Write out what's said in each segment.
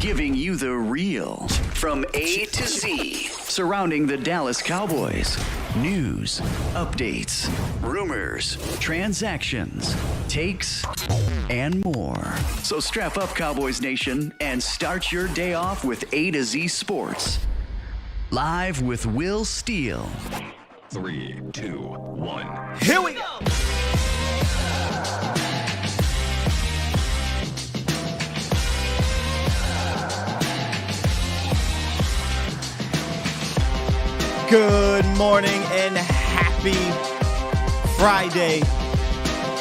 giving you the real from A to Z surrounding the Dallas Cowboys. News, updates, rumors, transactions, takes, and more. So strap up, Cowboys Nation, and start your day off with A to Z Sports. Live with Will Steele. 3, 2, 1. Here we go. Good morning and happy Friday,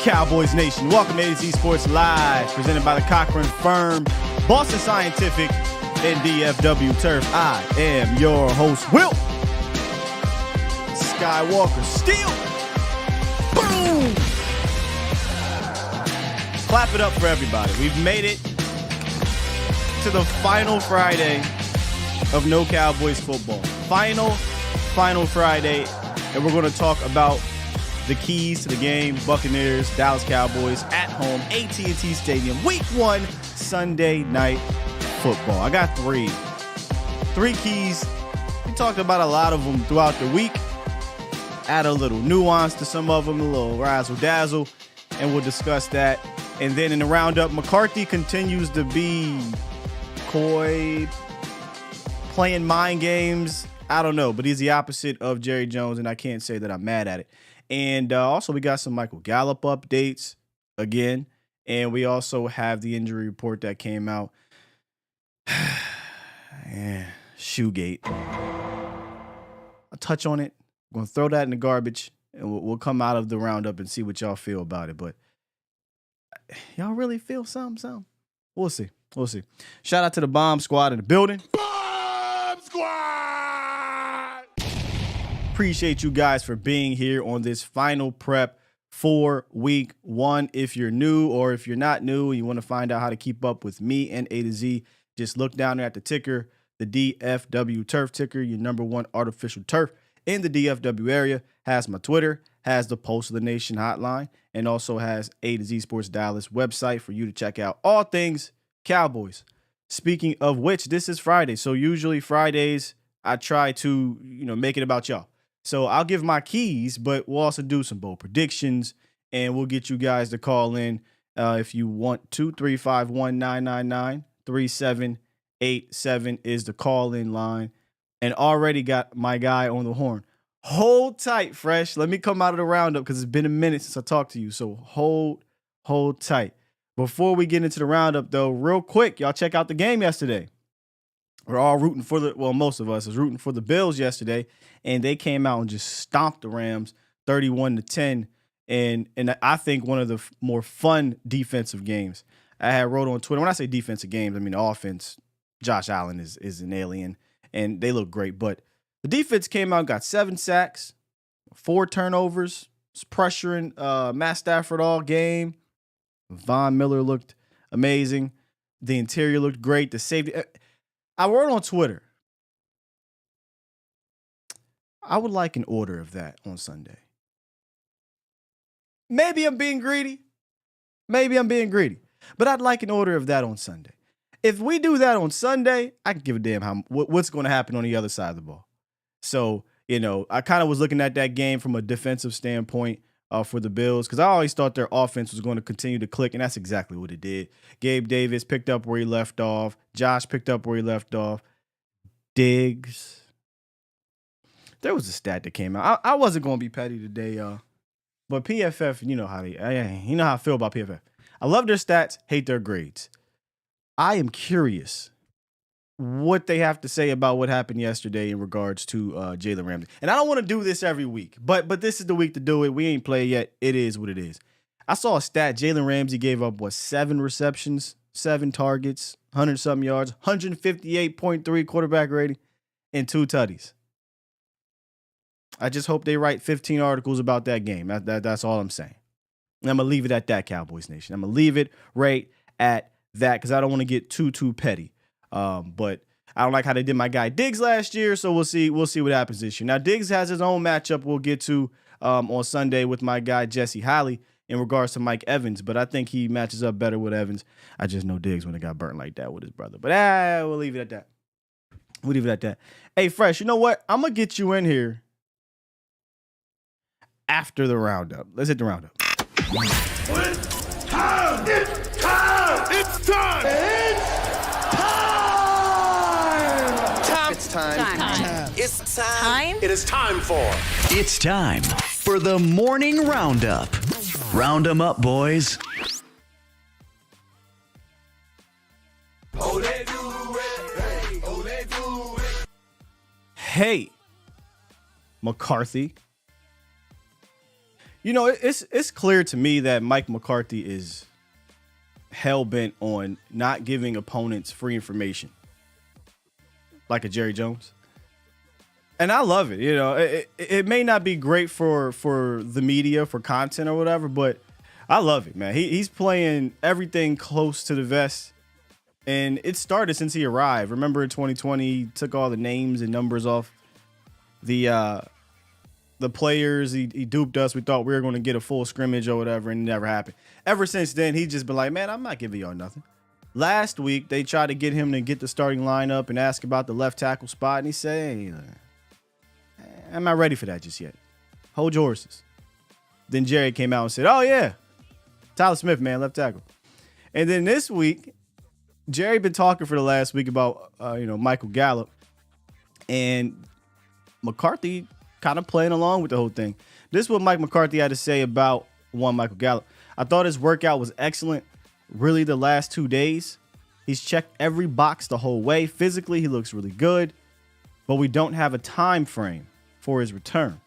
Cowboys Nation. Welcome to A to Z Sports Live, presented by the Cochran Firm, Boston Scientific, and DFW Turf. I am your host, Will Skywalker Steele. Boom! Clap it up for everybody. We've made it to the final Friday of no Cowboys football. Final Friday, and we're going to talk about the keys to the game. Buccaneers, Dallas Cowboys at home, AT&T Stadium, Week 1, Sunday Night Football. I got three keys. We talked about a lot of them throughout the week. Add a little nuance to some of them, a little razzle-dazzle, and we'll discuss that. And then in the roundup, McCarthy continues to be coy, playing mind games. I don't know, but he's the opposite of Jerry Jones, and I can't say that I'm mad at it. And also, we got some Michael Gallup updates again, and we also have the injury report that came out. Shoegate. I'll touch on it. I'm going to throw that in the garbage, and we'll come out of the roundup and see what y'all feel about it. But y'all really feel something? We'll see. Shout out to the Bomb Squad in the building. Bomb Squad! Appreciate you guys for being here on this final prep for Week 1. If you're new or if you're not new and you want to find out how to keep up with me and A to Z, just look down there at the ticker, the DFW Turf ticker, your number one artificial turf in the DFW area. Has my Twitter, has the Pulse of the Nation hotline, and also has A to Z Sports Dallas website for you to check out all things Cowboys. Speaking of which, this is Friday. So usually Fridays, I try to, make it about y'all. So I'll give my keys, but we'll also do some bold predictions, and we'll get you guys to call in if you want to. 351-999-3787 is the call-in line, and already got my guy on the horn. Hold tight, Fresh. Let me come out of the roundup because it's been a minute since I talked to you, so hold tight. Before we get into the roundup, though, real quick, y'all check out the game yesterday. We're all rooting for most of us was rooting for the Bills yesterday, and they came out and just stomped the Rams 31-10, and I think one of the more fun defensive games. I had wrote on Twitter, when I say defensive games, I mean the offense. Josh Allen is an alien, and they look great, but the defense came out and got 7 sacks, 4 turnovers, was pressuring Matt Stafford all game. Von Miller looked amazing. The interior looked great. The safety. I wrote on Twitter, I would like an order of that on Sunday. Maybe I'm being greedy. But I'd like an order of that on Sunday. If we do that on Sunday, I can give a damn what's going to happen on the other side of the ball. So, I kind of was looking at that game from a defensive standpoint for the Bills because I always thought their offense was going to continue to click, and that's exactly what it did. Gabe Davis picked up where he left off. Josh picked up where he left off. Diggs. There was a stat that came out. I wasn't going to be petty today, y'all. But PFF, you know how I feel about PFF. I love their stats, hate their grades. I am curious what they have to say about what happened yesterday in regards to Jalen Ramsey. And I don't want to do this every week, but this is the week to do it. We ain't played yet. It is what it is. I saw a stat. Jalen Ramsey gave up, 7 receptions, 7 targets, 100-something yards, 158.3 quarterback rating, and 2 tutties. I just hope they write 15 articles about that game. That's all I'm saying. And I'm going to leave it at that, Cowboys Nation. I'm going to leave it right at that because I don't want to get too petty. But I don't like how they did my guy Diggs last year, so we'll see what happens this year. Now, Diggs has his own matchup we'll get to on Sunday with my guy Jesse Holley, in regards to Mike Evans, but I think he matches up better with Evans. I just know Diggs when it got burnt like that with his brother. But we'll leave it at that. We'll leave it at that. Hey, Fresh, you know what? I'm going to get you in here after the roundup. Let's hit the roundup. It's time! It's time! It's time! It's time. It's time. It is time for It's time for the morning roundup. Round 'em up, boys. Hey, McCarthy. You know, it's clear to me that Mike McCarthy is hell-bent on not giving opponents free information. Like a Jerry Jones. And I love it. You know, it may not be great for the media, for content or whatever, but I love it, man. He's playing everything close to the vest. And it started since he arrived. Remember in 2020, he took all the names and numbers off the players. He duped us. We thought we were going to get a full scrimmage or whatever, and it never happened. Ever since then, he's just been like, man, I'm not giving y'all nothing. Last week, they tried to get him to get the starting lineup and ask about the left tackle spot, and he said, hey, I'm not ready for that just yet. Hold your horses. Then Jerry came out and said, oh, yeah, Tyler Smith, man, left tackle. And then this week, Jerry been talking for the last week about, Michael Gallup. And McCarthy kind of playing along with the whole thing. This is what Mike McCarthy had to say about Michael Gallup. I thought his workout was excellent. Really, the last 2 days, he's checked every box the whole way. Physically, he looks really good, but we don't have a time frame for his return.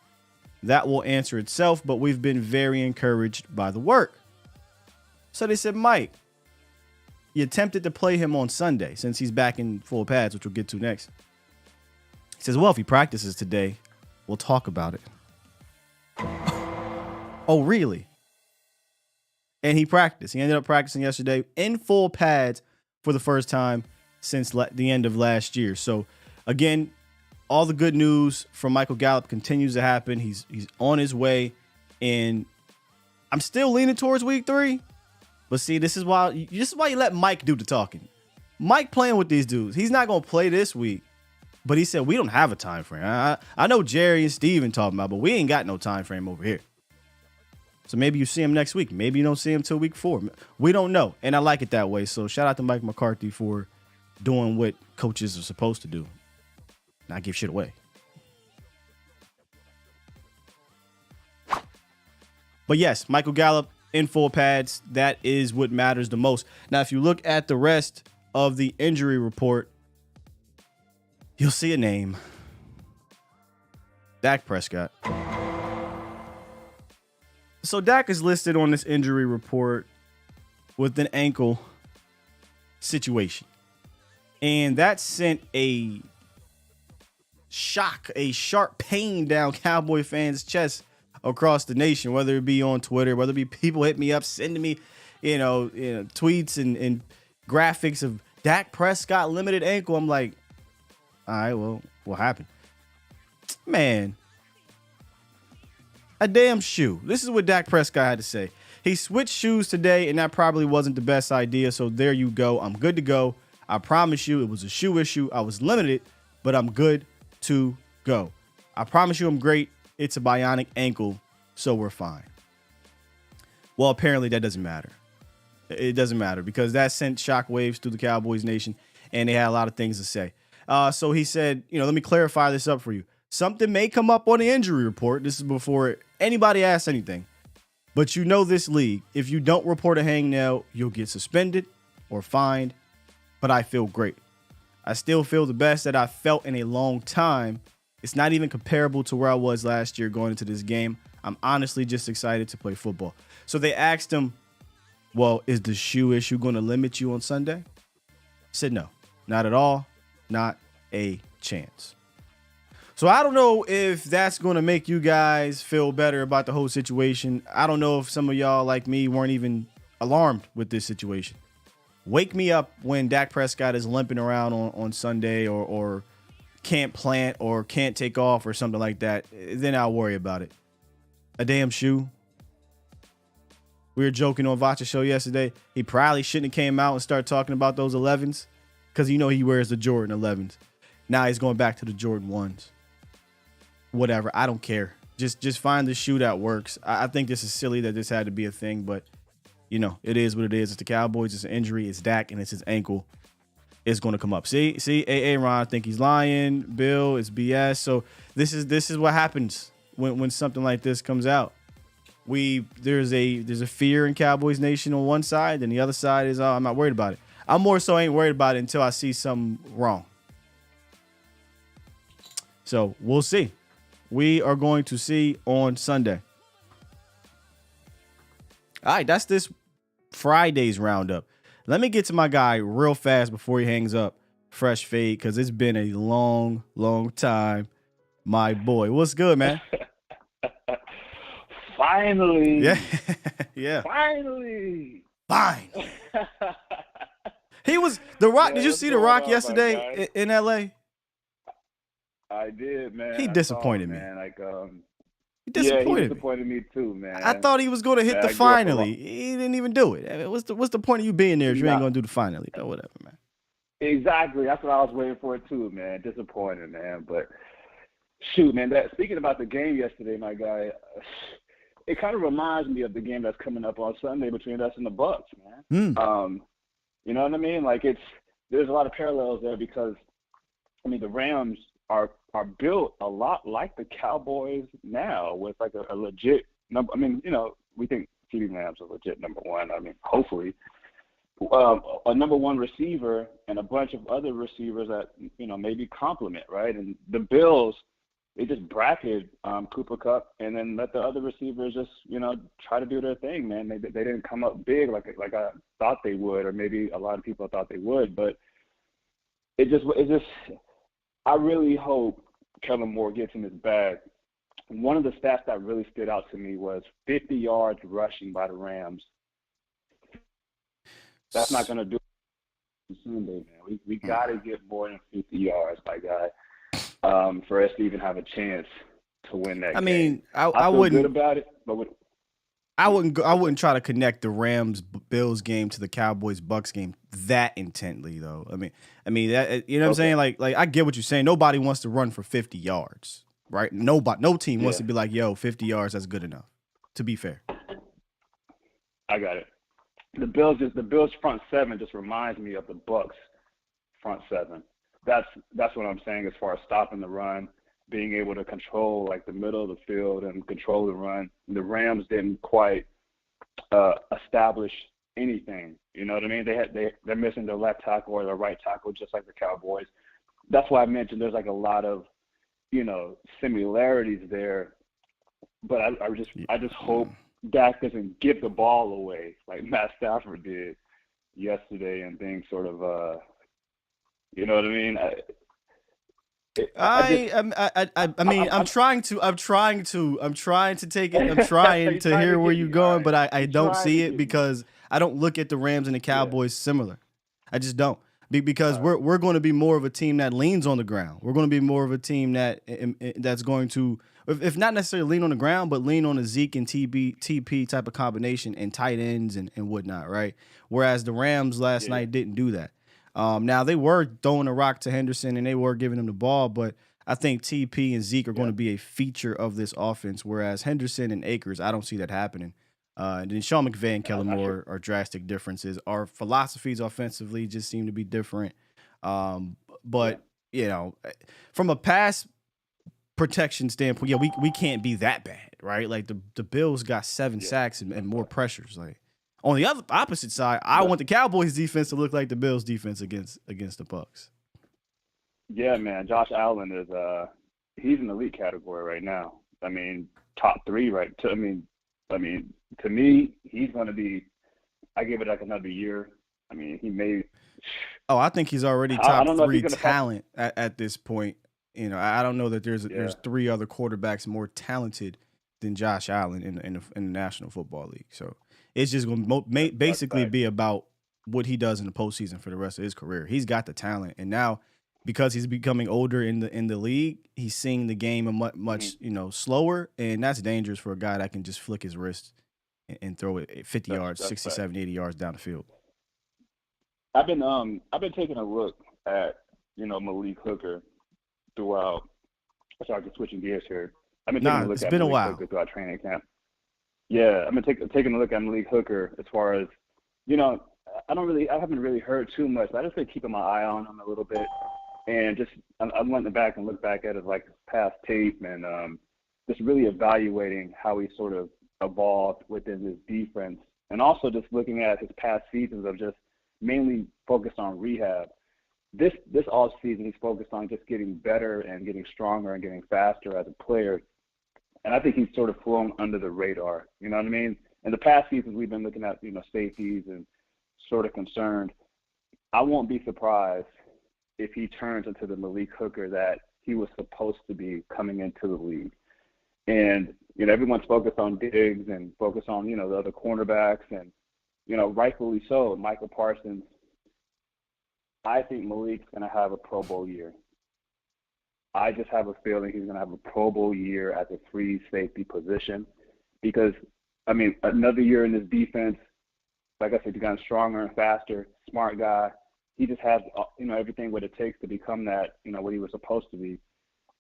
That will answer itself, but we've been very encouraged by the work. So they said, Mike, you attempted to play him on Sunday since he's back in full pads, which we'll get to next. He says, well, if he practices today, we'll talk about it. Oh, really? And he practiced. He ended up practicing yesterday in full pads for the first time since the end of last year. So, again, all the good news from Michael Gallup continues to happen. He's on his way. And I'm still leaning towards week 3. But see, this is why you let Mike do the talking. Mike playing with these dudes. He's not going to play this week. But he said, we don't have a time frame. I know Jerry and Steven talking about, but we ain't got no time frame over here. So maybe you see him next week. Maybe you don't see him till week 4. We don't know. And I like it that way. So shout out to Mike McCarthy for doing what coaches are supposed to do. Not give shit away. But yes, Michael Gallup in full pads. That is what matters the most. Now, if you look at the rest of the injury report, you'll see a name. Dak Prescott. So Dak is listed on this injury report with an ankle situation. And that sent a shock, a sharp pain down Cowboy fans' chests across the nation, whether it be on Twitter, whether it be people hit me up, sending me, tweets and graphics of Dak Prescott limited ankle. I'm like, all right, well, what happened? Man, a damn shoe. This is what Dak Prescott had to say. He switched shoes today, and that probably wasn't the best idea. So there you go. I'm good to go. I promise you it was a shoe issue. I was limited, but I'm good to go. I promise you I'm great. It's a bionic ankle, so we're fine. Well, apparently that doesn't matter. It doesn't matter because that sent shockwaves through the Cowboys nation, and they had a lot of things to say. So he said, let me clarify this up for you. Something may come up on the injury report. This is before anybody asks anything. But this league, if you don't report a hangnail, you'll get suspended or fined. But I feel great. I still feel the best that I've felt in a long time. It's not even comparable to where I was last year going into this game. I'm honestly just excited to play football. So they asked him, well, is the shoe issue going to limit you on Sunday? He said no, not at all. Not a chance. So I don't know if that's going to make you guys feel better about the whole situation. I don't know if some of y'all like me weren't even alarmed with this situation. Wake me up when Dak Prescott is limping around on Sunday or can't plant or can't take off or something like that. Then I'll worry about it. A damn shoe. We were joking on Vacha's show yesterday. He probably shouldn't have came out and started talking about those 11s because he wears the Jordan 11s. Now he's going back to the Jordan 1s. Whatever. I don't care. Just find the shoe that works. I think this is silly that this had to be a thing, but, it is what it is. It's the Cowboys. It's an injury. It's Dak, and it's his ankle. It's going to come up. See, Ron, I think he's lying. Bill, it's BS. So this is what happens when something like this comes out. There's a fear in Cowboys Nation on one side, and the other side is, I'm not worried about it. I'm more so ain't worried about it until I see something wrong. So we'll see. We are going to see on Sunday. All right, that's this Friday's roundup. Let me get to my guy real fast before he hangs up. Fresh Fade, because it's been a long, long time. My boy. What's good, man? Finally. Yeah. Yeah. Finally. Fine. He was The Rock. Yeah, did you what's see The going Rock on, yesterday in LA? I did, man. He I disappointed saw me. him, man. He Yeah, he disappointed me. disappointed me too, man. I thought he was going to hit Man, the I grew up finally. He didn't even do it. I mean, what's the point of you being there if you ain't going to do the finally? Or whatever, man. Exactly. That's what I was waiting for too, man. Disappointed, man. But shoot, man. Speaking about the game yesterday, my guy, it kind of reminds me of the game that's coming up on Sunday between us and the Bucks, man. You know what I mean? Like there's a lot of parallels there because the Rams are built a lot like the Cowboys now with like a legit number. We think CeeDee Lamb's a legit number one. Hopefully. A number one receiver and a bunch of other receivers that, maybe complement, right? And the Bills, they just bracketed Cooper Kupp and then let the other receivers just, try to do their thing, man. They didn't come up big like I thought they would, or maybe a lot of people thought they would. But it just I really hope Kellen Moore gets in his bag. One of the stats that really stood out to me was 50 yards rushing by the Rams. That's not going to do it Sunday, man. We got to get more than 50 yards, my guy, for us to even have a chance to win that game. I feel wouldn't good about it, but I wouldn't try to connect the Rams Bills game to the Cowboys Bucks game that intently though. I mean that, you know what I'm saying? Like I get what you're saying. Nobody wants to run for 50 yards, right? No team wants to be like, 50 yards, that's good enough. To be fair. I got it. The Bills front seven just reminds me of the Bucks front seven. That's what I'm saying as far as stopping the run, being able to control like the middle of the field and control the run. The Rams didn't quite establish anything. You know what I mean? They're missing their left tackle or their right tackle, just like the Cowboys. That's why I mentioned there's like a lot of, similarities there. But I just hope Dak doesn't give the ball away like Matt Stafford did yesterday and things sort of, you know what I mean? I'm trying to take it. I'm trying to hear where you're going, but I don't see it because I don't look at the Rams and the Cowboys similar. I just don't. Because we're going to be more of a team that leans on the ground. We're going to be more of a team that's going to, if not necessarily lean on the ground, but lean on a Zeke and TP type of combination and tight ends and whatnot, right? Whereas the Rams last night didn't do that. Now, they were throwing a rock to Henderson and they were giving him the ball, but I think TP and Zeke are going to be a feature of this offense, whereas Henderson and Akers, I don't see that happening. And then Sean McVay and Kellen Moore are drastic differences. Our philosophies offensively just seem to be different. But, from a pass protection standpoint, we can't be that bad, right? Like the Bills got 7 sacks and more pressures. Like on the opposite side, I want the Cowboys defense to look like the Bills defense against the Bucks. Yeah, man. Josh Allen is he's in the elite category right now. Top 3, right? To me, he's going to be. I give it like another year. He may. Oh, I think he's already top 3 talent at this point. I don't know that there's 3 other quarterbacks more talented than Josh Allen in the National Football League. So it's just going to basically be about what he does in the postseason for the rest of his career. He's got the talent, and now because he's becoming older in the league, he's seeing the game much slower, and that's dangerous for a guy that can just flick his wrist and throw it 50 yards, 60, 70, 80 yards down the field. I've been taking a look at, Malik Hooker throughout. Sorry, I'm switching gears here. I've been taking a look it's at been Malik a while. Hooker throughout training camp. Yeah, I've been taking a look at Malik Hooker as far as, I haven't really heard too much. But I just been keeping my eye on him a little bit, and just I went back and looked back at his past tape and just really evaluating how he sort of evolved within his defense, and also just looking at his past seasons of just mainly focused on rehab. This off season, he's focused on just getting better and getting stronger and getting faster as a player. And I think he's sort of flown under the radar. You know what I mean? In the past seasons, we've been looking at, safeties and sort of concerned. I won't be surprised if he turns into the Malik Hooker that he was supposed to be coming into the league. And, everyone's focused on Diggs and focused on, the other cornerbacks and, rightfully so, Michael Parsons. I think Malik's going to have a Pro Bowl year. I just have a feeling he's going to have a Pro Bowl year at the free safety position because, another year in this defense, like I said, he's gotten stronger and faster, smart guy. He just has, everything what it takes to become that, what he was supposed to be.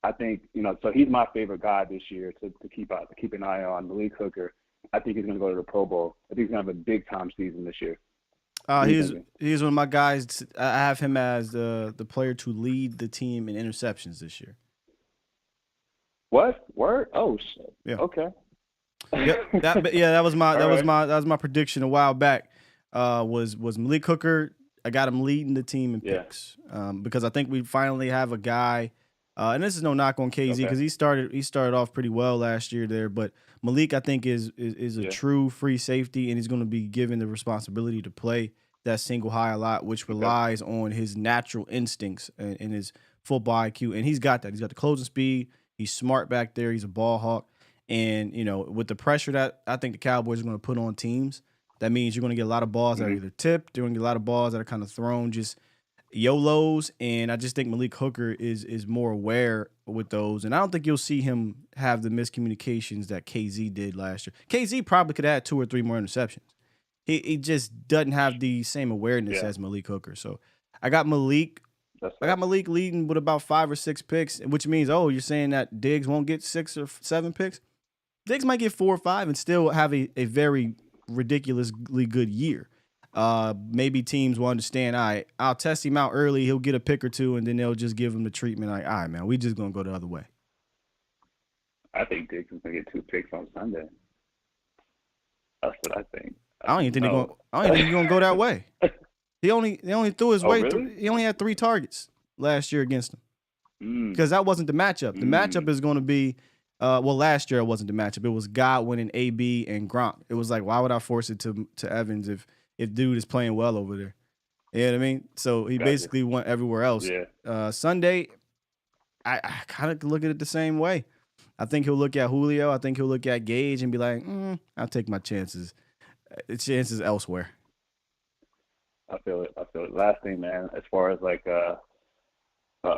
I think, so he's my favorite guy this year to keep an eye on, Malik Hooker. I think he's going to go to the Pro Bowl. I think he's going to have a big-time season this year. He's one of my guys. I have him as the player to lead the team in interceptions this year. What? Word? Oh shit. Yeah. Okay. That was my prediction a while back. Was Malik Hooker? I got him leading the team in picks because I think we finally have a guy. And this is no knock on KZ because he started off pretty well last year there, but Malik I think is a true free safety, and he's going to be given the responsibility to play that single high a lot, which relies on his natural instincts and his football IQ, and he's got that. He's got the closing speed. He's smart back there. He's a ball hawk, and with the pressure that I think the Cowboys are going to put on teams, that means you're going to get a lot of balls that are either tipped, you're going to get a lot of balls that are kind of thrown just YOLOs, and I just think Malik Hooker is more aware with those, and I don't think you'll see him have the miscommunications that KZ did last year. KZ probably could add 2 or 3 more interceptions. He just doesn't have the same awareness as Malik Hooker. So I got Malik. I got Malik leading with about 5 or 6 picks, which means you're saying that Diggs won't get 6 or 7 picks. Diggs might get 4 or 5 and still have a very ridiculously good year. Maybe teams will understand, all right, I'll test him out early, he'll get a pick or 2, and then they'll just give him the treatment like, all right, man, we just going to go the other way. I think Diggs is going to get 2 picks on Sunday. That's what I think. I don't even think he's going to go that way. He only threw his way. Really? He only had 3 targets last year against him because that wasn't the matchup. The matchup is going to be last year it wasn't the matchup. It was Godwin and AB and Gronk. It was like, why would I force it to Evans if dude is playing well over there? You know what I mean? So he basically went everywhere else. Yeah. Sunday, I kind of look at it the same way. I think he'll look at Julio. I think he'll look at Gage and be like, I'll take my chances. Chances elsewhere. I feel it. Last thing, man, as far as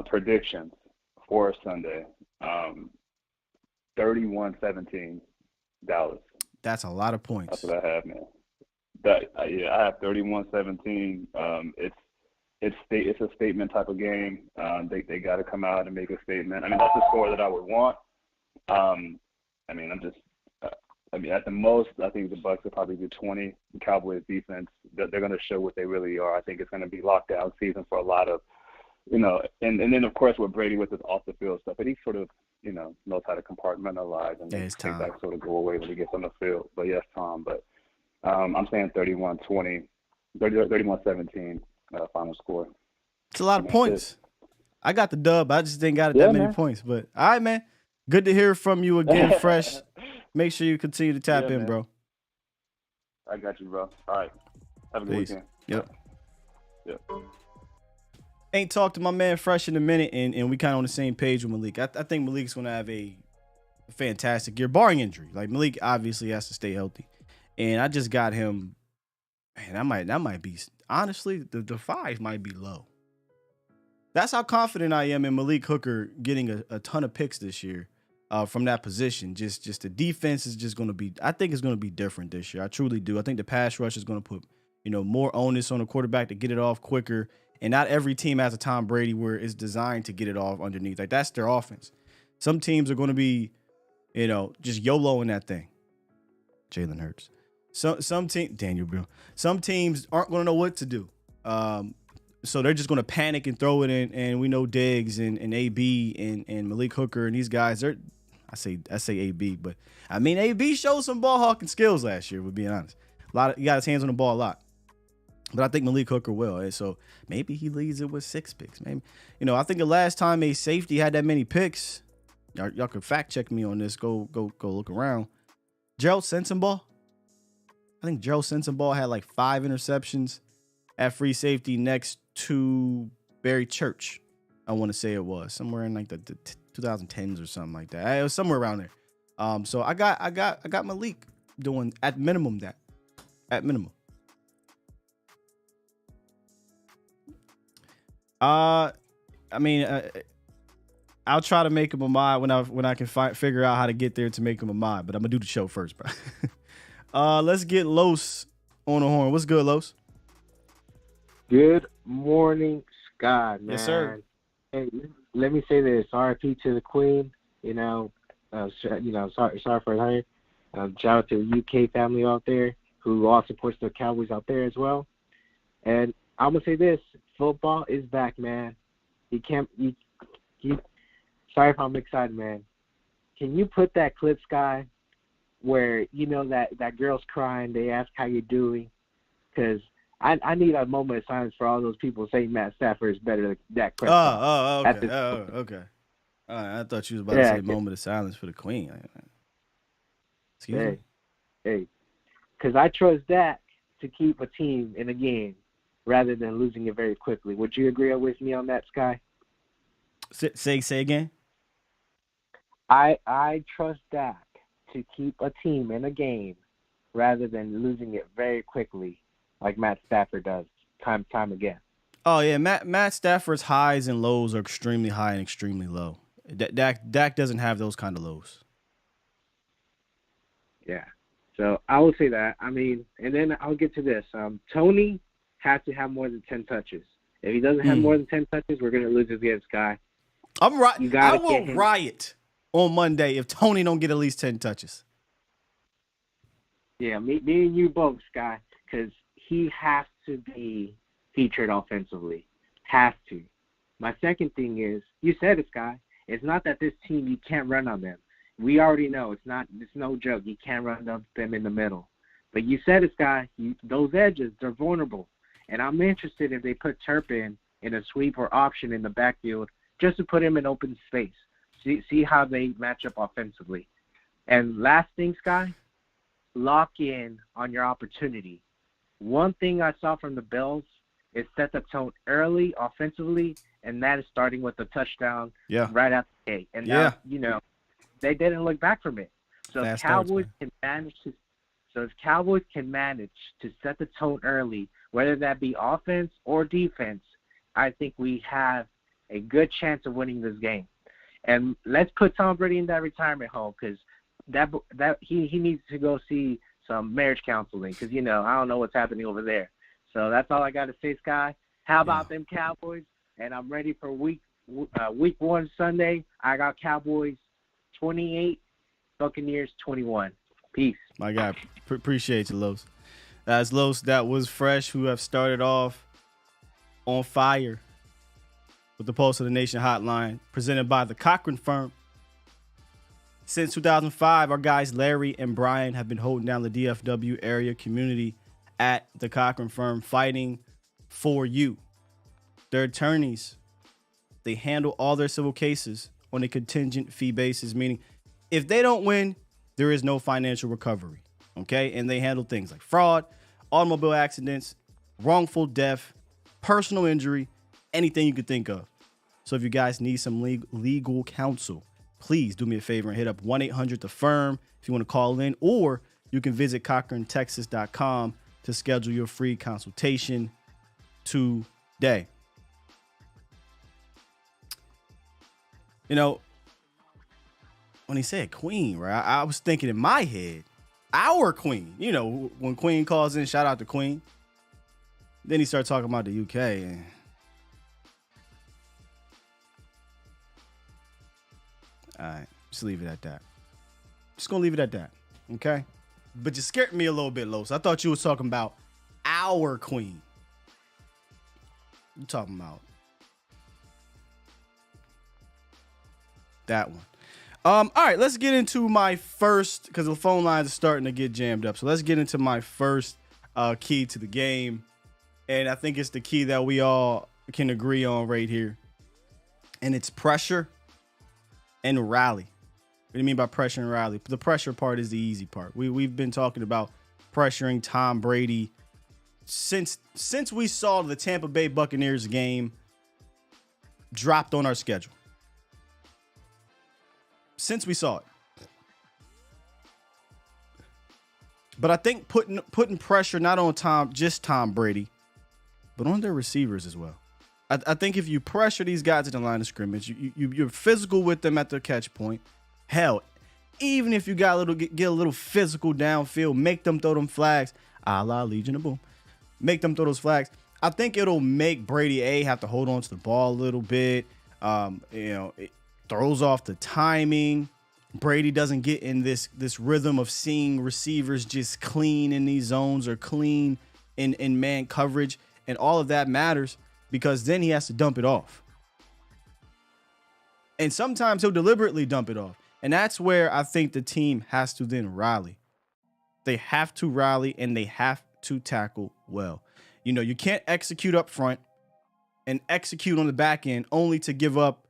predictions for Sunday, 31-17 Dallas. That's a lot of points. That's what I have, man. I have 31-17. It's a statement type of game. They got to come out and make a statement. I mean, that's the score that I would want. At the most, I think the Bucs will probably do 20. The Cowboys defense, they're going to show what they really are. I think it's going to be lockdown season for a lot of, and then of course with Brady with his off the field stuff, but he sort of, knows how to compartmentalize and make that sort of go away when he gets on the field. But yes, Tom. But I'm saying 31-20, 31-17 final score. It's a lot of points. I got the dub. I just didn't got that many points. But all right, man. Good to hear from you again, Fresh. Make sure you continue to tap in, man. Bro. I got you, bro. All right. Have a good weekend. Yep. Ain't talked to my man Fresh in a minute, and we kind of on the same page with Malik. I think Malik's going to have a fantastic year, barring injury. Like, Malik obviously has to stay healthy. And I just got him, man, that might be, honestly, the 5 might be low. That's how confident I am in Malik Hooker getting a ton of picks this year. from that position. Just the defense is just going to be. I think it's going to be different this year. I truly do. I think the pass rush is going to put more onus on the quarterback to get it off quicker. And not every team has a Tom Brady where it's designed to get it off underneath. Like that's their offense. Some teams are going to be, just YOLOing that thing. Jalen Hurts. Some team Daniel Bill. Some teams aren't going to know what to do. So they're just going to panic and throw it in. And we know Diggs and AB and Malik Hooker and these guys. I say AB, but I mean AB showed some ball hawking skills last year. We're being honest. He got his hands on the ball a lot. But I think Malik Hooker will. And so maybe he leads it with 6 picks. Maybe I think the last time a safety had that many picks, y'all can fact check me on this. Go look around. Gerald Sensenball. I think Gerald Sensenball had like 5 interceptions at free safety next to Barry Church. I want to say it was somewhere in like the 2010s or something like that. It was somewhere around there. So I got Malik doing at minimum that. At minimum. I mean, I'll try to make him a mod when I can figure out how to get there to make him a mod. But I'm gonna do the show first, bro. Let's get Los on the horn. What's good, Los? Good morning, Scott, man. Yes, sir. Hey, let me say this: RIP to the Queen. Sorry for her. Shout out to the UK family out there who all supports the Cowboys out there as well. And I'm gonna say this: football is back, man. Sorry if I'm excited, man. Can you put that clip, Sky, where that girl's crying? They ask how you're doing, because I need a moment of silence for all those people saying Matt Stafford is better than Dak Prescott. Okay. All right, I thought you was about to say moment of silence for the Queen. Excuse me. Hey, because I trust Dak to keep a team in a game rather than losing it very quickly. Would you agree with me on that, Sky? Say again. I trust Dak to keep a team in a game rather than losing it very quickly, like Matt Stafford does time again. Oh yeah, Matt Stafford's highs and lows are extremely high and extremely low. Dak doesn't have those kind of lows. Yeah, so I will say that. I mean, and then I'll get to this. Tony has to have more than 10 touches. If he doesn't have more than 10 touches, we're gonna lose against Sky. I will riot on Monday if Tony don't get at least 10 touches. Yeah, me and you both, Sky, because he has to be featured offensively. Has to. My second thing is, you said it, Sky. It's not that this team, you can't run on them. We already know it's no joke. You can't run them in the middle. But you said it, Sky. Those edges, they're vulnerable. And I'm interested if they put Turpin in a sweep or option in the backfield just to put him in open space. See how they match up offensively. And last thing, Sky, lock in on your opportunity. One thing I saw from the Bills is set the tone early offensively, and that is starting with a touchdown right out the gate. And now, they didn't look back from it. So if Cowboys can manage to set the tone early, whether that be offense or defense, I think we have a good chance of winning this game. And let's put Tom Brady in that retirement home, because that he needs to go see some marriage counseling, because I don't know what's happening over there. So that's all I got to say, Sky. How about them Cowboys? And I'm ready for week 1 Sunday. I got Cowboys 28, Buccaneers 21. Peace. My guy, appreciate you, Los. That's Los. That was Fresh, who have started off on fire with the Pulse of the Nation hotline, presented by the Cochran Firm. Since 2005, our guys Larry and Brian have been holding down the DFW area community at the Cochran Firm, fighting for you. Their attorneys, they handle all their civil cases on a contingent fee basis, meaning if they don't win, there is no financial recovery, okay? And they handle things like fraud, automobile accidents, wrongful death, personal injury, anything you could think of. So if you guys need some legal counsel, please do me a favor and hit up 1-800-THE-FIRM if you want to call in, or you can visit CochranTexas.com to schedule your free consultation today. when he said Queen, right? I was thinking in my head, our Queen. You know, when Queen calls in, shout out to Queen. Then he started talking about the UK. And all right, just leave it at that. Just gonna leave it at that, okay? But you scared me a little bit, Los. I thought you was talking about our Queen. You talking about that one. All right, let's get into my first, because the phone lines are starting to get jammed up. So let's get into my first key to the game. And I think it's the key that we all can agree on right here. And it's pressure and rally. What do you mean by pressure and rally? The pressure part is the easy part. We've been talking about pressuring Tom Brady since we saw the Tampa Bay Buccaneers game dropped on our schedule. Since we saw it. But I think putting pressure not on Tom Brady, but on their receivers as well. I think if you pressure these guys at the line of scrimmage, you're physical with them at the catch point. Hell, even if you get a little physical downfield, make them throw them flags, a la Legion of Boom. Make them throw those flags. I think it'll make Brady have to hold on to the ball a little bit. It throws off the timing. Brady doesn't get in this rhythm of seeing receivers just clean in these zones or clean in man coverage. And all of that matters because then he has to dump it off. And sometimes he'll deliberately dump it off. And that's where I think the team has to then rally. They have to rally and they have to tackle well. You know, you can't execute up front and execute on the back end only to give up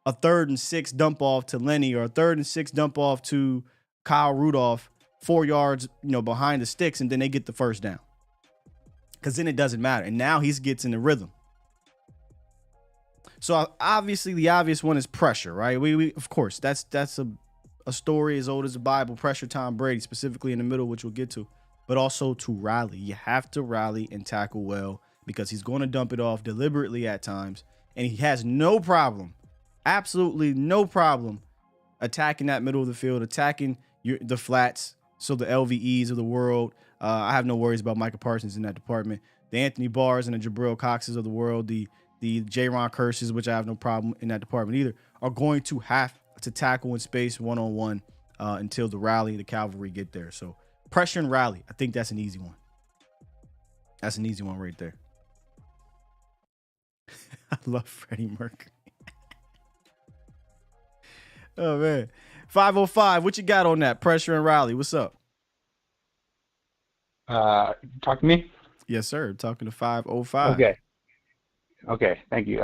a 3rd and 6 dump off to Lenny or a 3rd and 6 dump off to Kyle Rudolph 4 yards, behind the sticks, and then they get the first down. Because then it doesn't matter. And now he gets in the rhythm. So obviously the obvious one is pressure, right? We of course, that's a story as old as the Bible. Pressure Tom Brady, specifically in the middle, which we'll get to. But also to rally. You have to rally and tackle well because he's going to dump it off deliberately at times. And he has no problem, absolutely no problem, attacking that middle of the field, attacking the flats. So the LVEs of the world. I have no worries about Micah Parsons in that department. The Anthony Barrs and the Jabril Coxes of the world, the J-Ron Curses, which I have no problem in that department either, are going to have to tackle in space one-on-one until the rally, the cavalry get there. So pressure and rally, I think that's an easy one. That's an easy one right there. I love Freddie Mercury. Oh, man. 505, what you got on that? Pressure and rally. What's up? Talk to me? Yes, sir. Talking to 505. Okay. Thank you.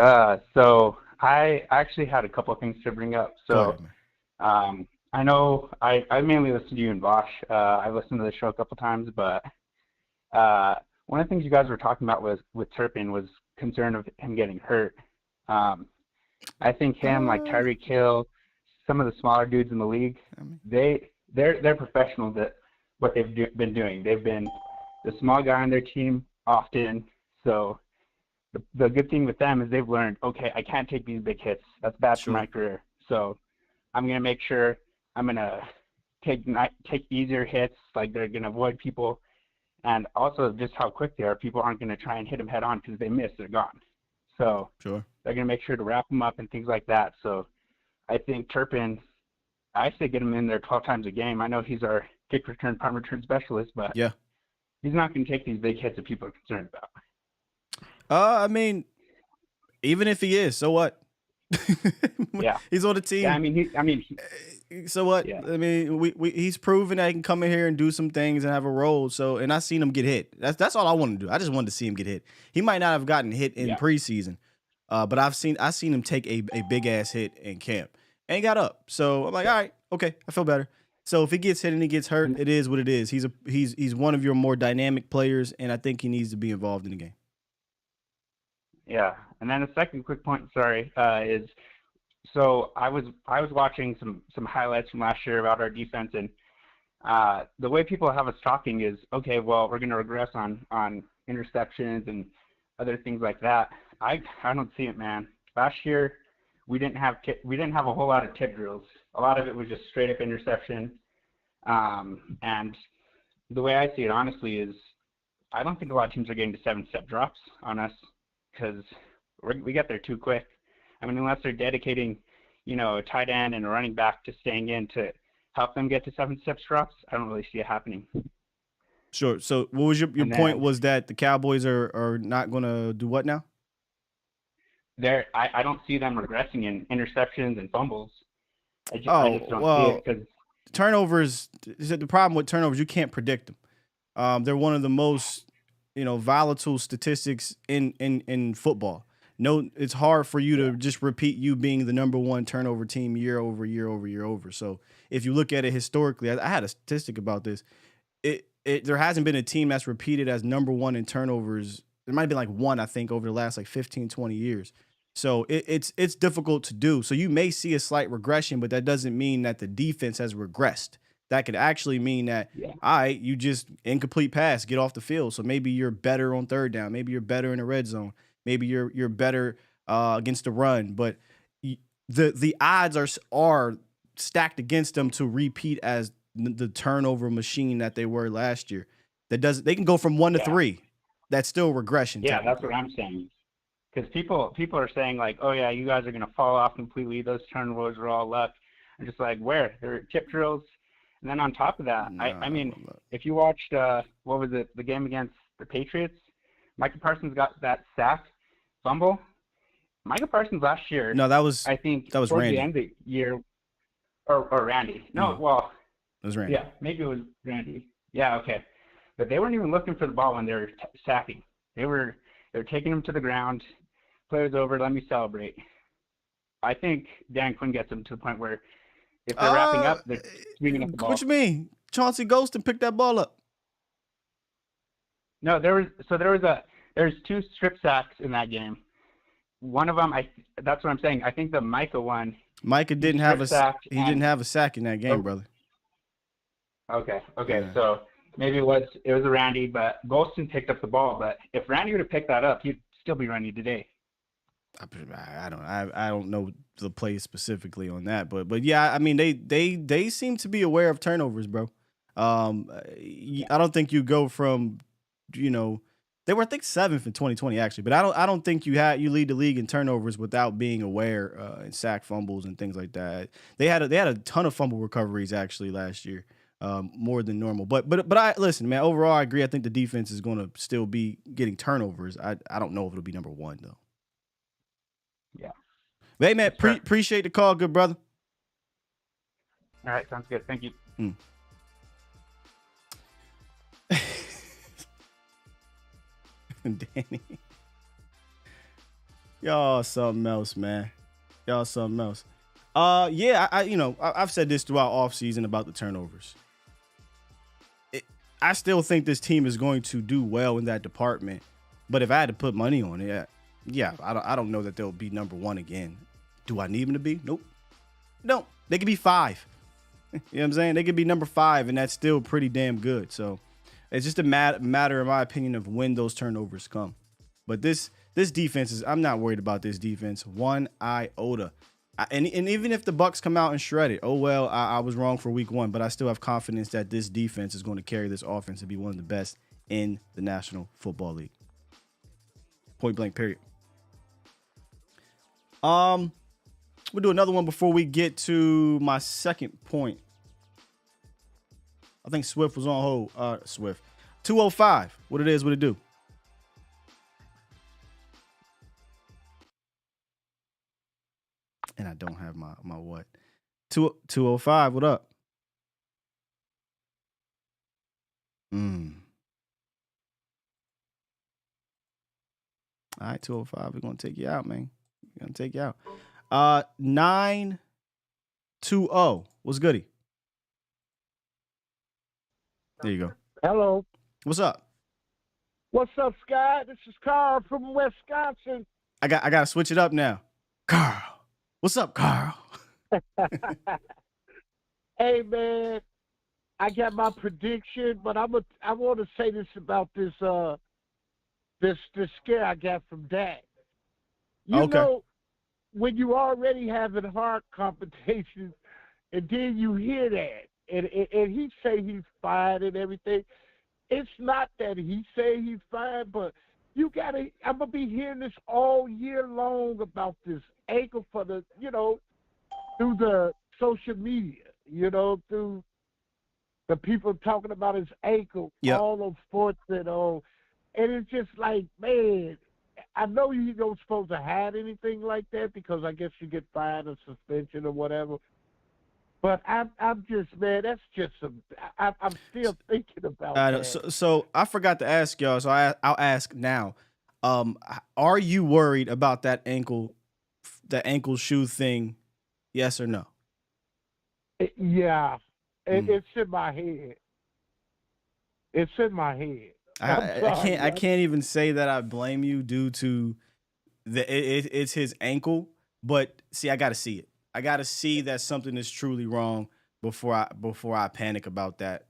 So I actually had a couple of things to bring up. So, I know I mainly listen to you and Bosch. I've listened to the show a couple times, but one of the things you guys were talking about with Turpin was concern of him getting hurt. I think him, like Tyreek Hill, some of the smaller dudes in the league, they're professionals at what they've been doing. They've been the small guy on their team often. So the good thing with them is they've learned, okay, I can't take these big hits. That's bad for my career. So I'm going to make sure I'm going to take easier hits, like they're going to avoid people. And also just how quick they are. People aren't going to try and hit them head on because they miss, they're gone. So they're going to make sure to wrap them up and things like that. So I think Turpin, I say get him in there 12 times a game. I know he's our kick return, punt return specialist, but he's not going to take these big hits that people are concerned about. I mean, even if he is, so what? He's on the team. Yeah, so what? Yeah. I mean, he's proven that he can come in here and do some things and have a role. So, and I seen him get hit. That's all I want to do. I just wanted to see him get hit. He might not have gotten hit in preseason, but I seen him take a big ass hit in camp and got up. So I'm like, all right, okay, I feel better. So if he gets hit and he gets hurt, it is what it is. He's one of your more dynamic players, and I think he needs to be involved in the game. Yeah, and then a second quick point, is so I was watching some highlights from last year about our defense, and the way people have us talking is, okay, well, we're going to regress on interceptions and other things like that. I don't see it, man. Last year we didn't have a whole lot of tip drills. A lot of it was just straight up interception. And the way I see it, honestly, is I don't think a lot of teams are getting to 7-step drops on us because we get there too quick. I mean, unless they're dedicating, a tight end and a running back to staying in to help them get to 7-step drops, I don't really see it happening. Sure. So what was your point was that the Cowboys are not going to do what now? I don't see them regressing in interceptions and fumbles. I just don't see it because turnovers. The problem with turnovers, you can't predict them. They're one of the most volatile statistics in football. No, it's hard for you to just repeat you being the number one turnover team year over year over year over. So if you look at it historically, I had a statistic about this. There hasn't been a team that's repeated as number one in turnovers. There might be like one, I think, over the last like 15, 20 years. So it's difficult to do. So you may see a slight regression, but that doesn't mean that the defense has regressed. That could actually mean that, all right, you just incomplete pass, get off the field. So maybe you're better on third down. Maybe you're better in the red zone. Maybe you're better against the run. But the odds are stacked against them to repeat as the turnover machine that they were last year. They can go from 1 to 3. That's still regression. Yeah, that's what I'm saying. Because people are saying like, oh yeah, you guys are gonna fall off completely. Those turnovers are all luck. I'm just like, where? They're tip drills. And then on top of that, I mean, if you watched what was it, the game against the Patriots, Micah Parsons got that sack fumble. Micah Parsons last year. No, that was Randy. The end of the year, or Randy. No, well, it was Randy. Yeah, maybe it was Randy. Yeah, okay. But they weren't even looking for the ball when they were sacking. They were taking him to the ground. Play was over. Let me celebrate. I think Dan Quinn gets them to the point where if they're wrapping up, they're swinging up the ball. What you mean? Chauncey Golston picked that ball up. No, there's 2 strip sacks in that game. One of them, that's what I'm saying. I think the Micah one. Micah didn't have a sack. He didn't have a sack in that game, brother. Okay. Yeah. So maybe it was a Randy, but Golston picked up the ball. But if Randy would have picked that up, he'd still be running today. I don't know the play specifically on that, but yeah, I mean they seem to be aware of turnovers, bro. I don't think you go from, they were I think 7th in 2020 actually, but I don't think you lead the league in turnovers without being aware and sack fumbles and things like that. They had a ton of fumble recoveries actually last year, more than normal. But I listen, man. Overall, I agree. I think the defense is going to still be getting turnovers. I don't know if it'll be number one though. Yeah. Hey, man, appreciate the call, good brother. All right, sounds good. Thank you. Danny. Y'all something else, man. Y'all something else. Yeah, I've said this throughout offseason about the turnovers. I still think this team is going to do well in that department. But if I had to put money on it, I don't know that they'll be number one again. Do I need them to be? Nope. No, they could be 5. You know what I'm saying? They could be number 5, and that's still pretty damn good. So it's just a matter, in my opinion, of when those turnovers come. But this defense I'm not worried about this defense one iota. And even if the Bucs come out and shred it, oh well, I was wrong for week 1, but I still have confidence that this defense is going to carry this offense and be one of the best in the National Football League. Point blank, period. We'll do another one before we get to my second point. I think Swift was on hold. Swift. 205. What it is, what it do? And I don't have my what? 205, what up? All right, 205. We're gonna take you out, man. We're gonna take you out. 920. What's goody? There you go. Hello. What's up? What's up, Scott? This is Carl from Wisconsin. I gotta switch it up now. Carl. What's up, Carl? Hey man, I got my prediction, but I want to say this about this scare I got from Dak. You know, when you already having heart palpitations, and then you hear that, and he say he's fine and everything. It's not that he say he's fine, but I'm gonna be hearing this all year long about this ankle for the, through the social media, through the people talking about his ankle, all on sports and all. And it's just like, man, I know you don't supposed to have anything like that because I guess you get fined or suspension or whatever. But I'm just, man, that's just I'm still thinking about that. So I forgot to ask y'all, so I'll ask now. Are you worried about that ankle shoe thing? Yes or no? Yeah. It's in my head. It's in my head. I can't even say that I blame you due to it's his ankle, but see, I got to see it. I got to see that something is truly wrong before I panic about that.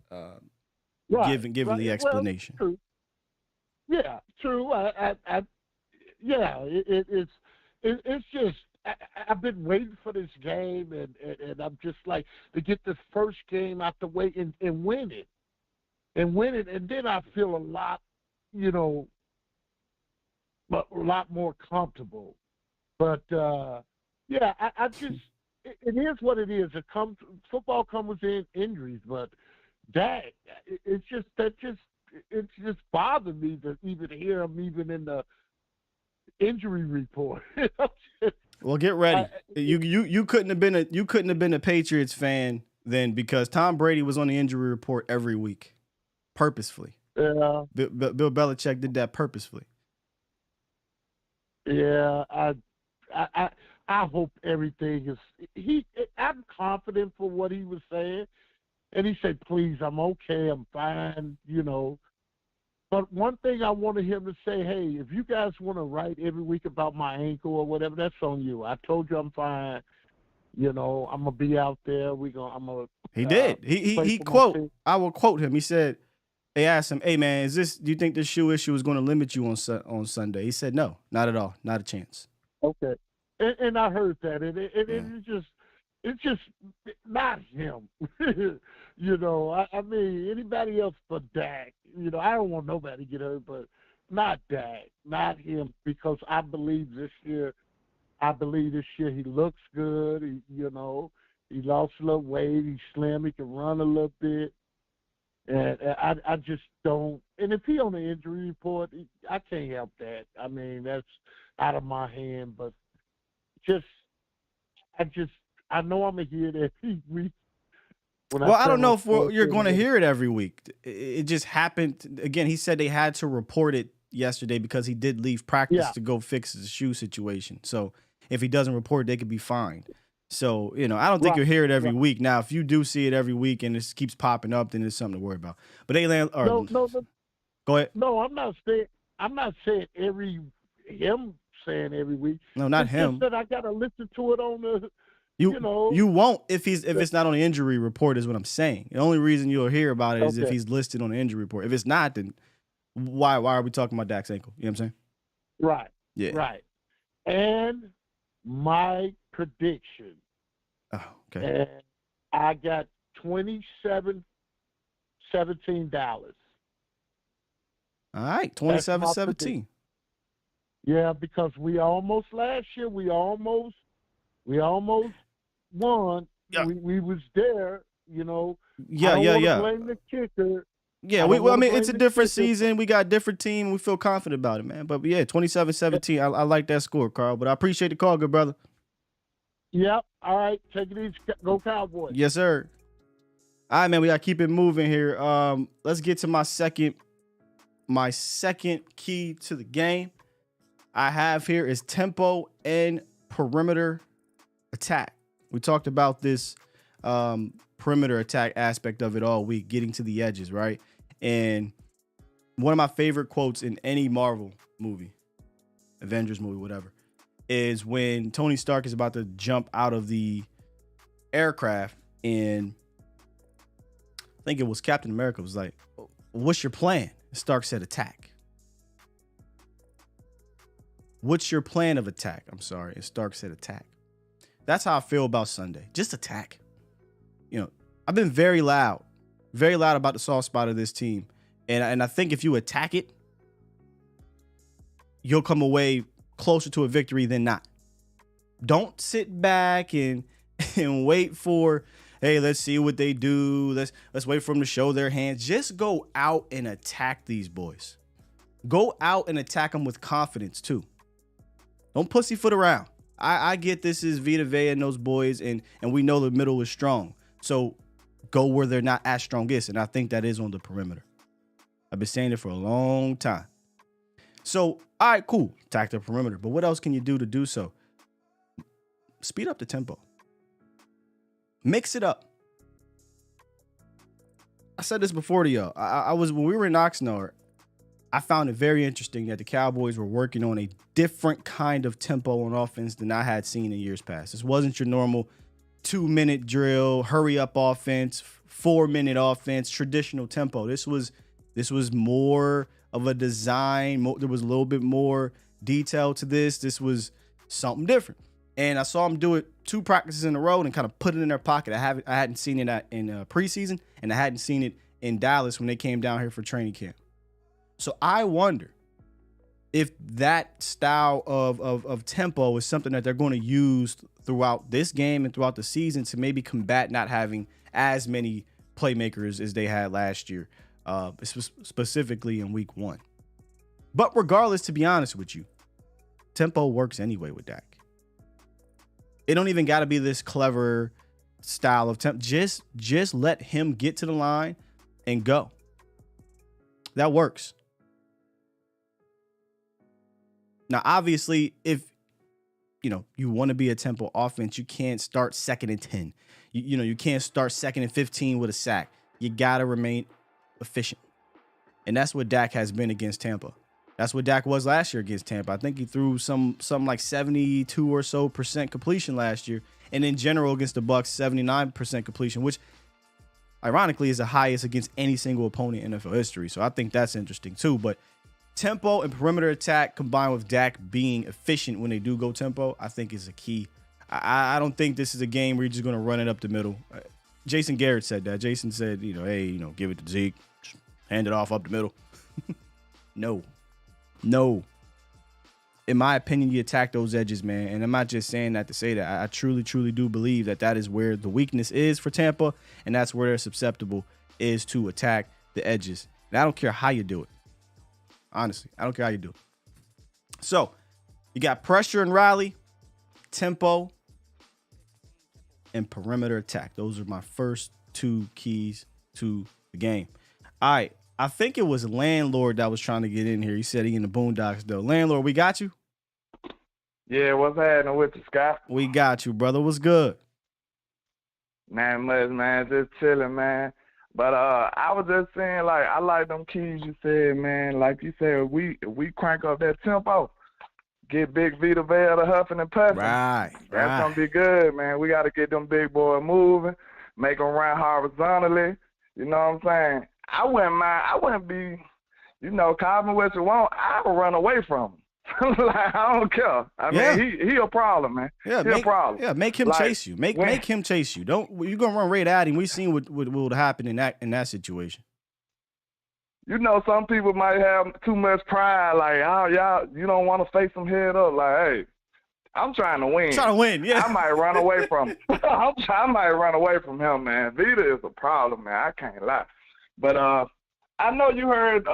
Giving the explanation. Well, true. Yeah, true. It's just I've been waiting for this game, and I'm just like to get this first game out the way and win it. And then I feel a lot, a lot more comfortable. But yeah, I just it is what it is. Football comes in injuries, but it's just bothered me to even hear him even in the injury report. Well, get ready. You couldn't have been a Patriots fan then because Tom Brady was on the injury report every week, purposefully. Yeah. Bill Belichick did that purposefully. Yeah, I hope everything is. I'm confident for what he was saying, and he said, "Please, I'm okay. I'm fine." But one thing I wanted him to say, hey, if you guys want to write every week about my ankle or whatever, that's on you. I told you I'm fine. I'm gonna be out there. He did. He quote. I will quote him. He said, they asked him, "Hey man, do you think this shoe issue is going to limit you on Sunday?" He said, "No, not at all. Not a chance." Okay, and I heard that, and it's just not him. I mean, anybody else but Dak. I don't want nobody to get hurt, but not Dak, not him, because I believe this year he looks good. He lost a little weight. He's slim. He can run a little bit. And I just don't. And if he on the injury report, I can't help that. I mean, that's out of my hand. But I know I'm gonna hear that every week. Well, I don't know if you're going to hear it every week. It just happened. Again, he said they had to report it yesterday because he did leave practice to go fix the shoe situation. So if he doesn't report, they could be fined. So, I don't think you'll hear it every week. Now, if you do see it every week and it keeps popping up, then it's something to worry about. But no, go ahead. No, I'm not saying him saying every week. No, not it's him. Just that I gotta listen to it on the. You won't if it's not on the injury report is what I'm saying. The only reason you'll hear about it is if he's listed on the injury report. If it's not, then why are we talking about Dak's ankle? You know what I'm saying? Right. Yeah. Right. And my prediction. Oh, okay. And I got 27-17 Dallas. All right, 27-17. Yeah, because last year we almost won. Yeah. We was there, Yeah. Blame the kicker. Yeah, I mean, it's a different season. We got a different team. We feel confident about it, man. But yeah, 27-17. I like that score, Carl. But I appreciate the call, good brother. Yep. All right. Take it easy. Go Cowboys. Yes, sir. All right, man. We got to keep it moving here. Let's get to my second key to the game I have here is tempo and perimeter attack. We talked about this perimeter attack aspect of it all week, getting to the edges, right? And one of my favorite quotes in any Marvel movie, Avengers movie, whatever, is when Tony Stark is about to jump out of the aircraft, and I think it was Captain America was like, "What's your plan?" Stark said, "Attack." What's your plan of attack? I'm sorry. And Stark said attack. That's how I feel about Sunday. Just attack. You know, I've been very loud about the soft spot of this team. And I think if you attack it, you'll come away closer to a victory than not. Don't sit back and wait for, hey, let's see what they do. Let's wait for them to show their hands. Just go out and attack these boys. Go out and attack them with confidence too. Don't pussyfoot around. I get this is Vita Vea and those boys, and we know the middle is strong. So go where they're not as strongest, and I think that is on the perimeter. I've been saying it for a long time. So, all right, cool. Attack the perimeter. But what else can you do so? Speed up the tempo. Mix it up. I said this before to y'all. When we were in Oxnard, I found it very interesting that the Cowboys were working on a different kind of tempo on offense than I had seen in years past. This wasn't your normal 2-minute drill, hurry up offense, 4-minute offense, traditional tempo. This was more of a design. There was a little bit more detail to this. This was something different. And I saw them do it 2 practices in a row and kind of put it in their pocket. I hadn't seen it in preseason, and I hadn't seen it in Dallas when they came down here for training camp. So I wonder if that style of tempo is something that they're going to use throughout this game and throughout the season to maybe combat not having as many playmakers as they had last year, specifically in week 1. But regardless, to be honest with you, tempo works anyway with Dak. It don't even got to be this clever style of tempo. Just let him get to the line and go. That works. Now, obviously, if you want to be a tempo offense, you can't start 2nd and 10. You can't start 2nd and 15 with a sack. You got to remain efficient. And that's what Dak has been against Tampa. That's what Dak was last year against Tampa. I think he threw some like 72 or so % completion last year. And in general against the Bucs, 79% completion, which ironically is the highest against any single opponent in NFL history. So I think that's interesting too. But tempo and perimeter attack combined with Dak being efficient when they do go tempo, I think is a key. I don't think this is a game where you're just going to run it up the middle. Jason Garrett said that. Jason said, hey, give it to Zeke, just hand it off up the middle. No. In my opinion, you attack those edges, man. And I'm not just saying that to say that. I truly, truly do believe that is where the weakness is for Tampa, and that's where they're susceptible is to attack the edges. And I don't care how you do it. Honestly, I don't care how you do it. So, you got pressure and rally, tempo, and perimeter attack. Those are my first 2 keys to the game. All right. I think it was Landlord that was trying to get in here. He said he in the Boondocks, though. Landlord, we got you? Yeah, what's happening with you, Scott? We got you, brother. What's good? Not much, man. Just chilling, man. But I was just saying, like, I like them keys you said, man. Like you said, we crank up that tempo, get Big Vita Vea to huffing and puffing. Right. That's going to be good, man. We got to get them big boys moving, make them run horizontally. You know what I'm saying? I wouldn't be, call me what you want. I would run away from him. Like, I don't care. I mean, he a problem, man. Yeah, a problem. Yeah, make him chase you. Make him chase you. You're gonna run right at him. We've seen what would happen in that situation. Some people might have too much pride. Like, y'all, you don't want to face them head up. Like, hey, I'm trying to win. Yeah. I might run away from him. I might run away from him, man. Vita is a problem, man. I can't lie. But I know you heard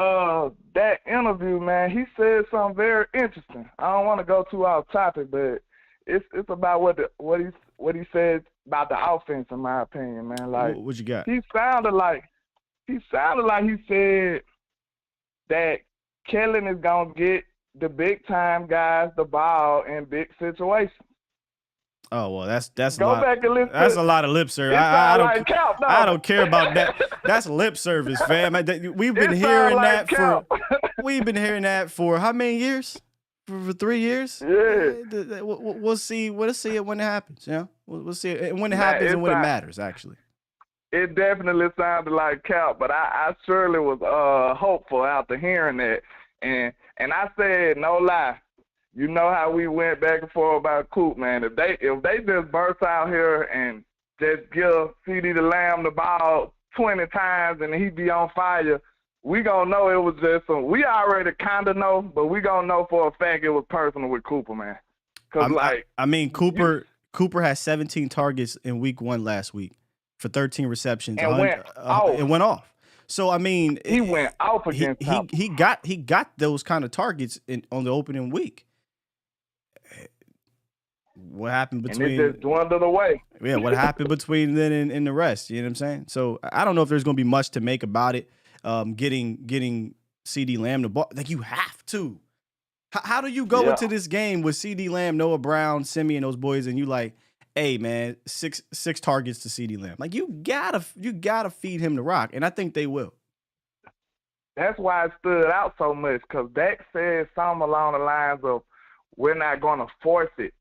that interview, man. He said something very interesting. I don't want to go too off topic, but it's about what he said about the offense, in my opinion, man. Like, what you got? He sounded like he said that Kellen is gonna get the big time guys the ball in big situations. Oh well, that's go a lot. Back and listen. That's a lot of lip service. I don't care about that. That's lip service, fam. We've been hearing that for how many years? For 3 years? Yeah. We'll see. We'll see it when it happens. We'll see it when it happens and when it matters. Actually, it definitely sounded like cap, but I surely was hopeful after hearing that, and I said no lie. you know how we went back and forth about Coop, man. If they just burst out here and just give CD the Lamb the ball 20 times and he be on fire, we gonna know it was just some. We already kind of know, but we gonna know for a fact it was personal with Cooper, man. Cause Cooper has 17 targets in week 1 last week for 13 receptions and went off. So I mean, he went off against he got those kind of targets on the opening week. What happened between? And it just dwindled away. Yeah, what happened between then and the rest? You know what I'm saying? So I don't know if there's going to be much to make about it. Getting CD Lamb the ball, like you have to. How do you go into this game with CD Lamb, Noah Brown, Simi, and those boys, and you like, hey man, six targets to CD Lamb? Like you gotta feed him the rock, and I think they will. That's why it stood out so much, because Dak said something along the lines of, "We're not going to force it."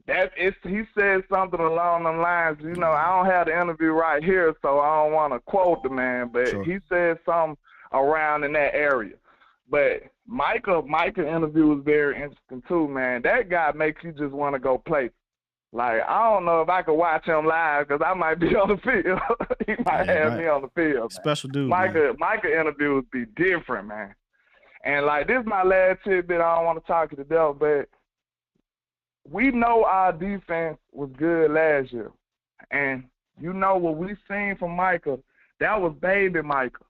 He said something along the lines. You know, I don't have the interview right here, so I don't want to quote the man, but Sure. He said something around in that area. But Micah interview was very interesting too, man. That guy makes you just want to go play. Like, I don't know if I could watch him live because I might be on the field. He might have me on the field. Man. Special dude. Micah interviews be different, man. And like, this is my last tidbit. I don't want to talk to the devil, but we know our defense was good last year. And you know what we seen from Micah, that was baby Micah.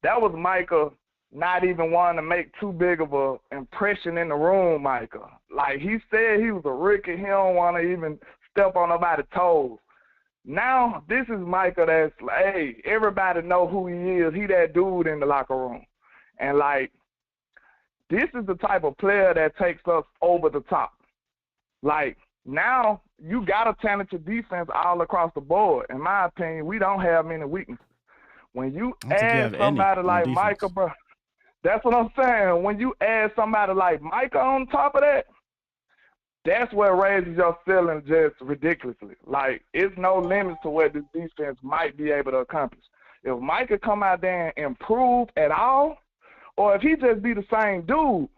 That was Micah not even wanting to make too big of a impression in the room, Micah. Like, he said he was a rookie. He don't want to even step on nobody's toes. Now, this is Micah that's like, hey, everybody know who he is. He that dude in the locker room. And, like, this is the type of player that takes us over the top. Like, now you got a talented defense all across the board. In my opinion, we don't have many weaknesses. When you add somebody like Micah, bro, that's what I'm saying. When you add somebody like Micah on top of that, that's what raises your ceiling just ridiculously. Like, it's no limits to what this defense might be able to accomplish. If Micah come out there and improve at all, or if he just be the same dude,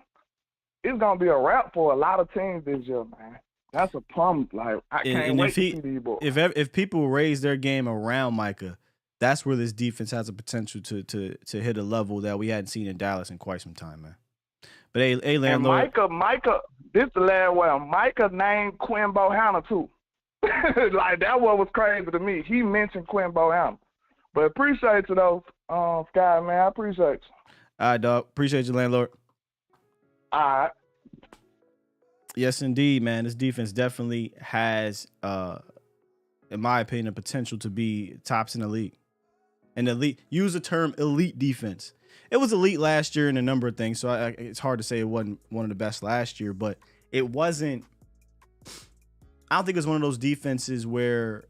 it's going to be a wrap for a lot of teams this year, man. That's a plum. Like, I can't wait to see these boys. If people raise their game around Micah, that's where this defense has a potential to hit a level that we hadn't seen in Dallas in quite some time, man. But hey, landlord. And Micah, this the last one. Micah named Quinn Bohanna too. Like, that one was crazy to me. He mentioned Quinn Bohanna. But appreciate you though, Sky, man. I appreciate you. All right, dog. Appreciate you, landlord. All right. Yes, indeed, man. This defense definitely has, in my opinion, the potential to be tops in the league. And elite, use the term elite defense. It was elite last year in a number of things, so it's hard to say it wasn't one of the best last year, but it wasn't. I don't think it was one of those defenses where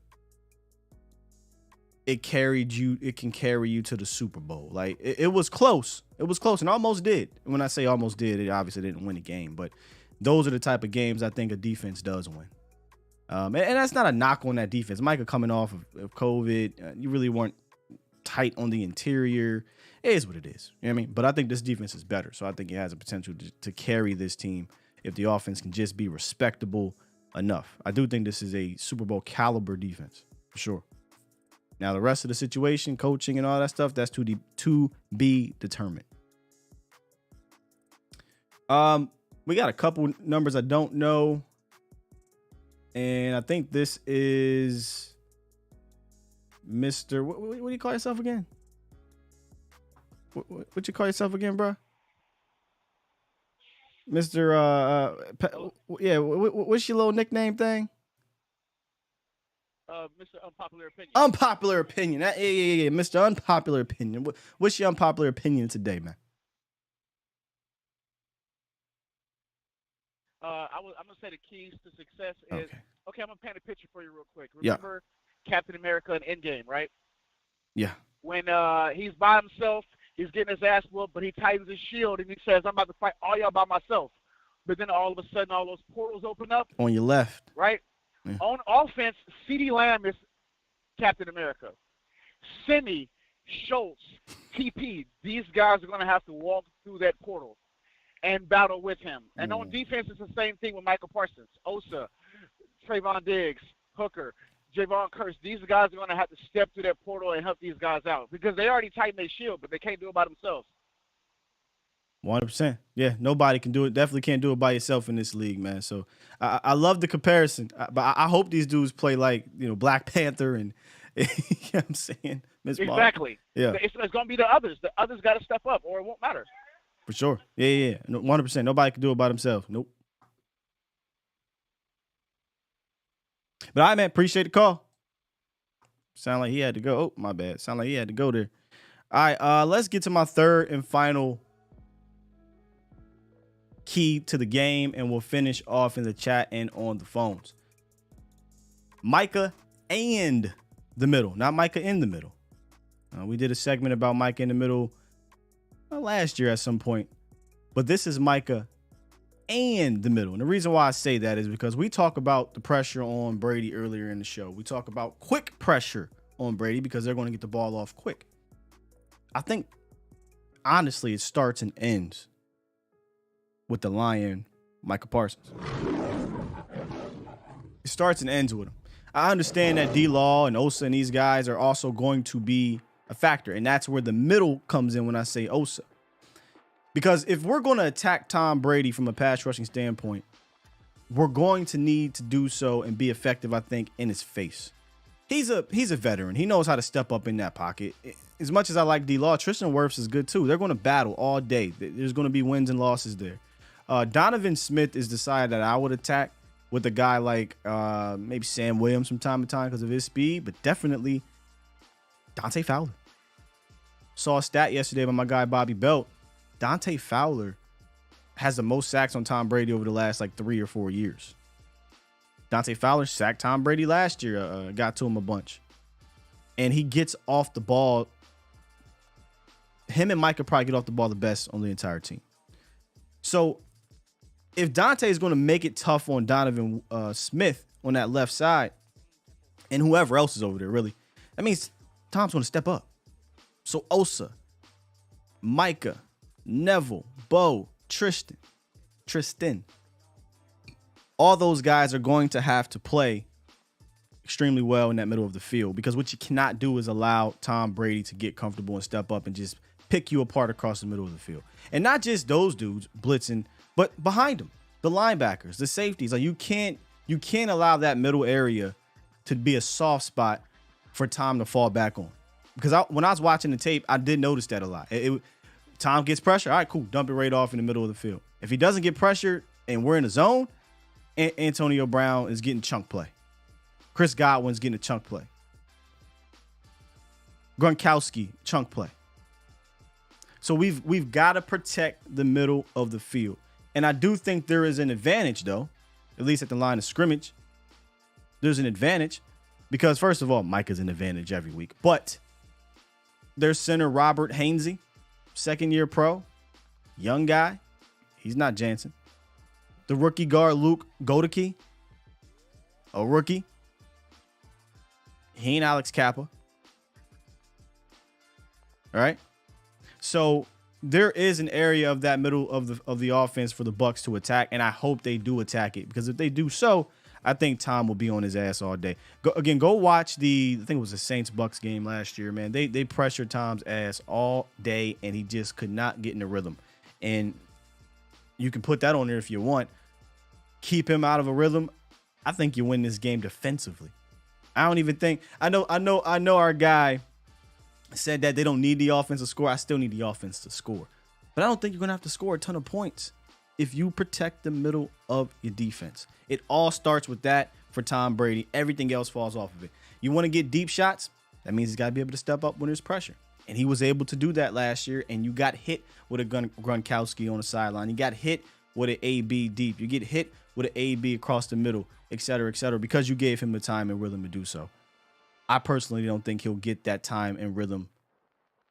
it can carry you to the Super Bowl. Like, it was close. It was close and almost did. When I say almost did, it obviously didn't win the game, but those are the type of games I think a defense does win. And that's not a knock on that defense. Micah coming off of COVID, you really weren't tight on the interior. It is what it is. You know what I mean? But I think this defense is better. So I think it has a potential to carry this team if the offense can just be respectable enough. I do think this is a Super Bowl caliber defense for sure. Now, the rest of the situation, coaching and all that stuff, that's to be determined. We got a couple numbers I don't know. And I think this is Mr. What do you call yourself again? What you call yourself again, bro? Mr. What's your little nickname thing? Mr. Unpopular Opinion. Unpopular opinion. Yeah. Mr. Unpopular Opinion. What's your unpopular opinion today, man? I'm gonna say the keys to success is okay. I'm gonna paint a picture for you real quick. Yeah. Remember Captain America in Endgame, right? Yeah. When he's by himself, he's getting his ass whooped, but he tightens his shield and he says, "I'm about to fight all y'all by myself." But then all of a sudden, all those portals open up. On your left. Right. Yeah. On offense, CeeDee Lamb is Captain America. Simi, Schultz, TP, these guys are going to have to walk through that portal. and battle with him. And on defense, it's the same thing with Michael Parsons, Osa, Trayvon Diggs, Hooker, Javon Curse. These guys are going to have to step through that portal and help these guys out because they already tighten their shield, but they can't do it by themselves. 100%. Yeah, nobody can do it. Definitely can't do it by yourself in this league, man. So I love the comparison, but I hope these dudes play like, Black Panther and, you know what I'm saying? Miss Exactly. Yeah. It's going to be the others. The others got to step up or it won't matter. For sure. Yeah. 100%. Nobody can do it by themselves. Nope. But all right, man, appreciate the call. Sound like he had to go. Oh, my bad. Sound like he had to go there. All right, let's get to my third and final key to the game, and we'll finish off in the chat and on the phones. Micah and the middle, not Micah in the middle. We did a segment about Micah in the middle last year at some point, but this is Micah and the middle. And the reason why I say that is because we talk about the pressure on Brady earlier in the show. We talk about quick pressure on Brady because they're going to get the ball off quick. I think, honestly, it starts and ends with the Lion, Micah Parsons. It starts and ends with him. I understand that D-Law and Osa and these guys are also going to be a factor, and that's where the middle comes in when I say Osa. Because if we're going to attack Tom Brady from a pass rushing standpoint, we're going to need to do so and be effective, I think, in his face. He's a veteran. He knows how to step up in that pocket. As much as I like D-Law, Tristan Wirfs is good too. They're going to battle all day. There's going to be wins and losses there. Donovan Smith is the side that I would attack with a guy like maybe Sam Williams from time to time because of his speed, but definitely Dante Fowler. Saw a stat yesterday by my guy Bobby Belt. Dante Fowler has the most sacks on Tom Brady over the last 3 or 4 years. Dante Fowler sacked Tom Brady last year, got to him a bunch. And he gets off the ball. Him and Mike could probably get off the ball the best on the entire team. So if Dante is going to make it tough on Donovan Smith on that left side and whoever else is over there, really, that means Tom's going to step up. So Osa, Micah, Neville, Bo, Tristan, all those guys are going to have to play extremely well in that middle of the field because what you cannot do is allow Tom Brady to get comfortable and step up and just pick you apart across the middle of the field. And not just those dudes blitzing, but behind them, the linebackers, the safeties. You can't allow that middle area to be a soft spot for Tom to fall back on. Because when I was watching the tape, I did notice that a lot. Tom gets pressure. All right, cool. Dump it right off in the middle of the field. If he doesn't get pressure and we're in a zone, Antonio Brown is getting chunk play. Chris Godwin's getting a chunk play. Gronkowski, chunk play. So we've got to protect the middle of the field. And I do think there is an advantage, though, at least at the line of scrimmage. There's an advantage because, first of all, Mike is an advantage every week. But their center, Robert Hainsey, second-year pro, young guy. He's not Jansen. The rookie guard, Luke Godeke, a rookie. He ain't Alex Kappa. All right. So there is an area of that middle of the offense for the Bucs to attack, and I hope they do attack it because if they do so, I think Tom will be on his ass all day. Go watch I think it was the Saints-Bucs game last year, man. They pressured Tom's ass all day, and he just could not get in the rhythm. And you can put that on there if you want. Keep him out of a rhythm. I think you win this game defensively. I don't even think I know our guy said that they don't need the offense to score. I still need the offense to score. But I don't think you're going to have to score a ton of points if you protect the middle of your defense. It all starts with that for Tom Brady. Everything else falls off of it. You want to get deep shots? That means he's got to be able to step up when there's pressure. And he was able to do that last year, and you got hit with a Gronkowski on the sideline. You got hit with an AB deep. You get hit with an AB across the middle, et cetera, because you gave him the time and rhythm to do so. I personally don't think he'll get that time and rhythm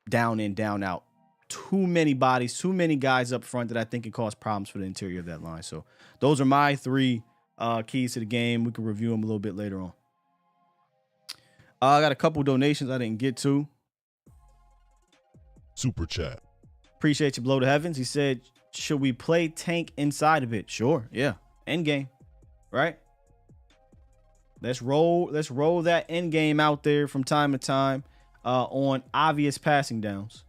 down in, down out. Too many bodies, too many guys up front that I think can cause problems for the interior of that line. So those are my three keys to the game. We can review them a little bit later on. I got a couple donations I didn't get to. Super chat. Appreciate you, Blow to Heavens. He said, Should we play tank inside of it? Sure. Yeah. End game. Right? Let's roll that end game out there from time to time on obvious passing downs.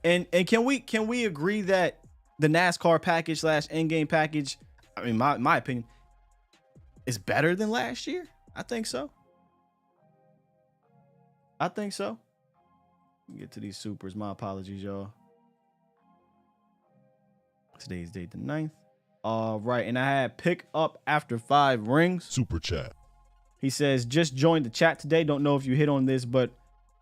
And can we agree that the NASCAR package / end game package, I mean, my opinion, is better than last year? I think so. Get to these supers. My apologies, y'all. Today's date the 9th. All right, and I had pick up after 5 rings. Super chat. He says, just joined the chat today. Don't know if you hit on this, but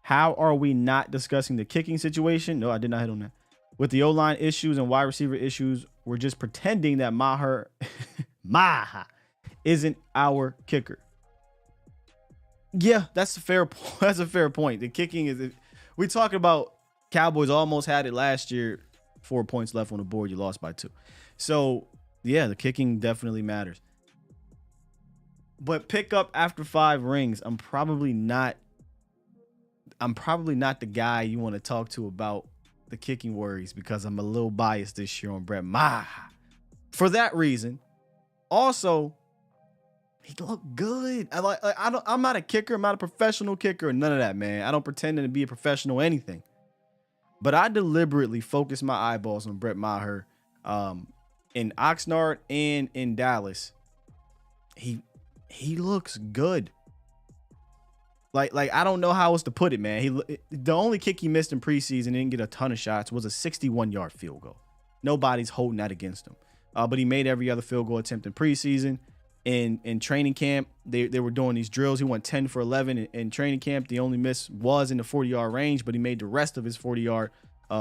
how are we not discussing the kicking situation? No, I did not hit on that. With the O-line issues and wide receiver issues, we're just pretending that Maher isn't our kicker. Yeah, that's a fair point. That's a fair point. The kicking is, we talking about Cowboys almost had it last year. 4 points left on the board. You lost by 2. So yeah, the kicking definitely matters. But pick up after 5 rings. I'm probably not the guy you want to talk to about the kicking worries, because I'm a little biased this year on Brett Maher. For that reason. Also, he looked good. I'm not a kicker. I'm not a professional kicker or none of that, man. I don't pretend to be a professional anything. But I deliberately focused my eyeballs on Brett Maher in Oxnard and in Dallas. He looks good. Like I don't know how else to put it, man. The only kick he missed in preseason, didn't get a ton of shots, was a 61-yard field goal. Nobody's holding that against him. But he made every other field goal attempt in preseason. In training camp, they were doing these drills. He went 10 for 11 in training camp. The only miss was in the 40-yard range, but he made the rest of his 40-yard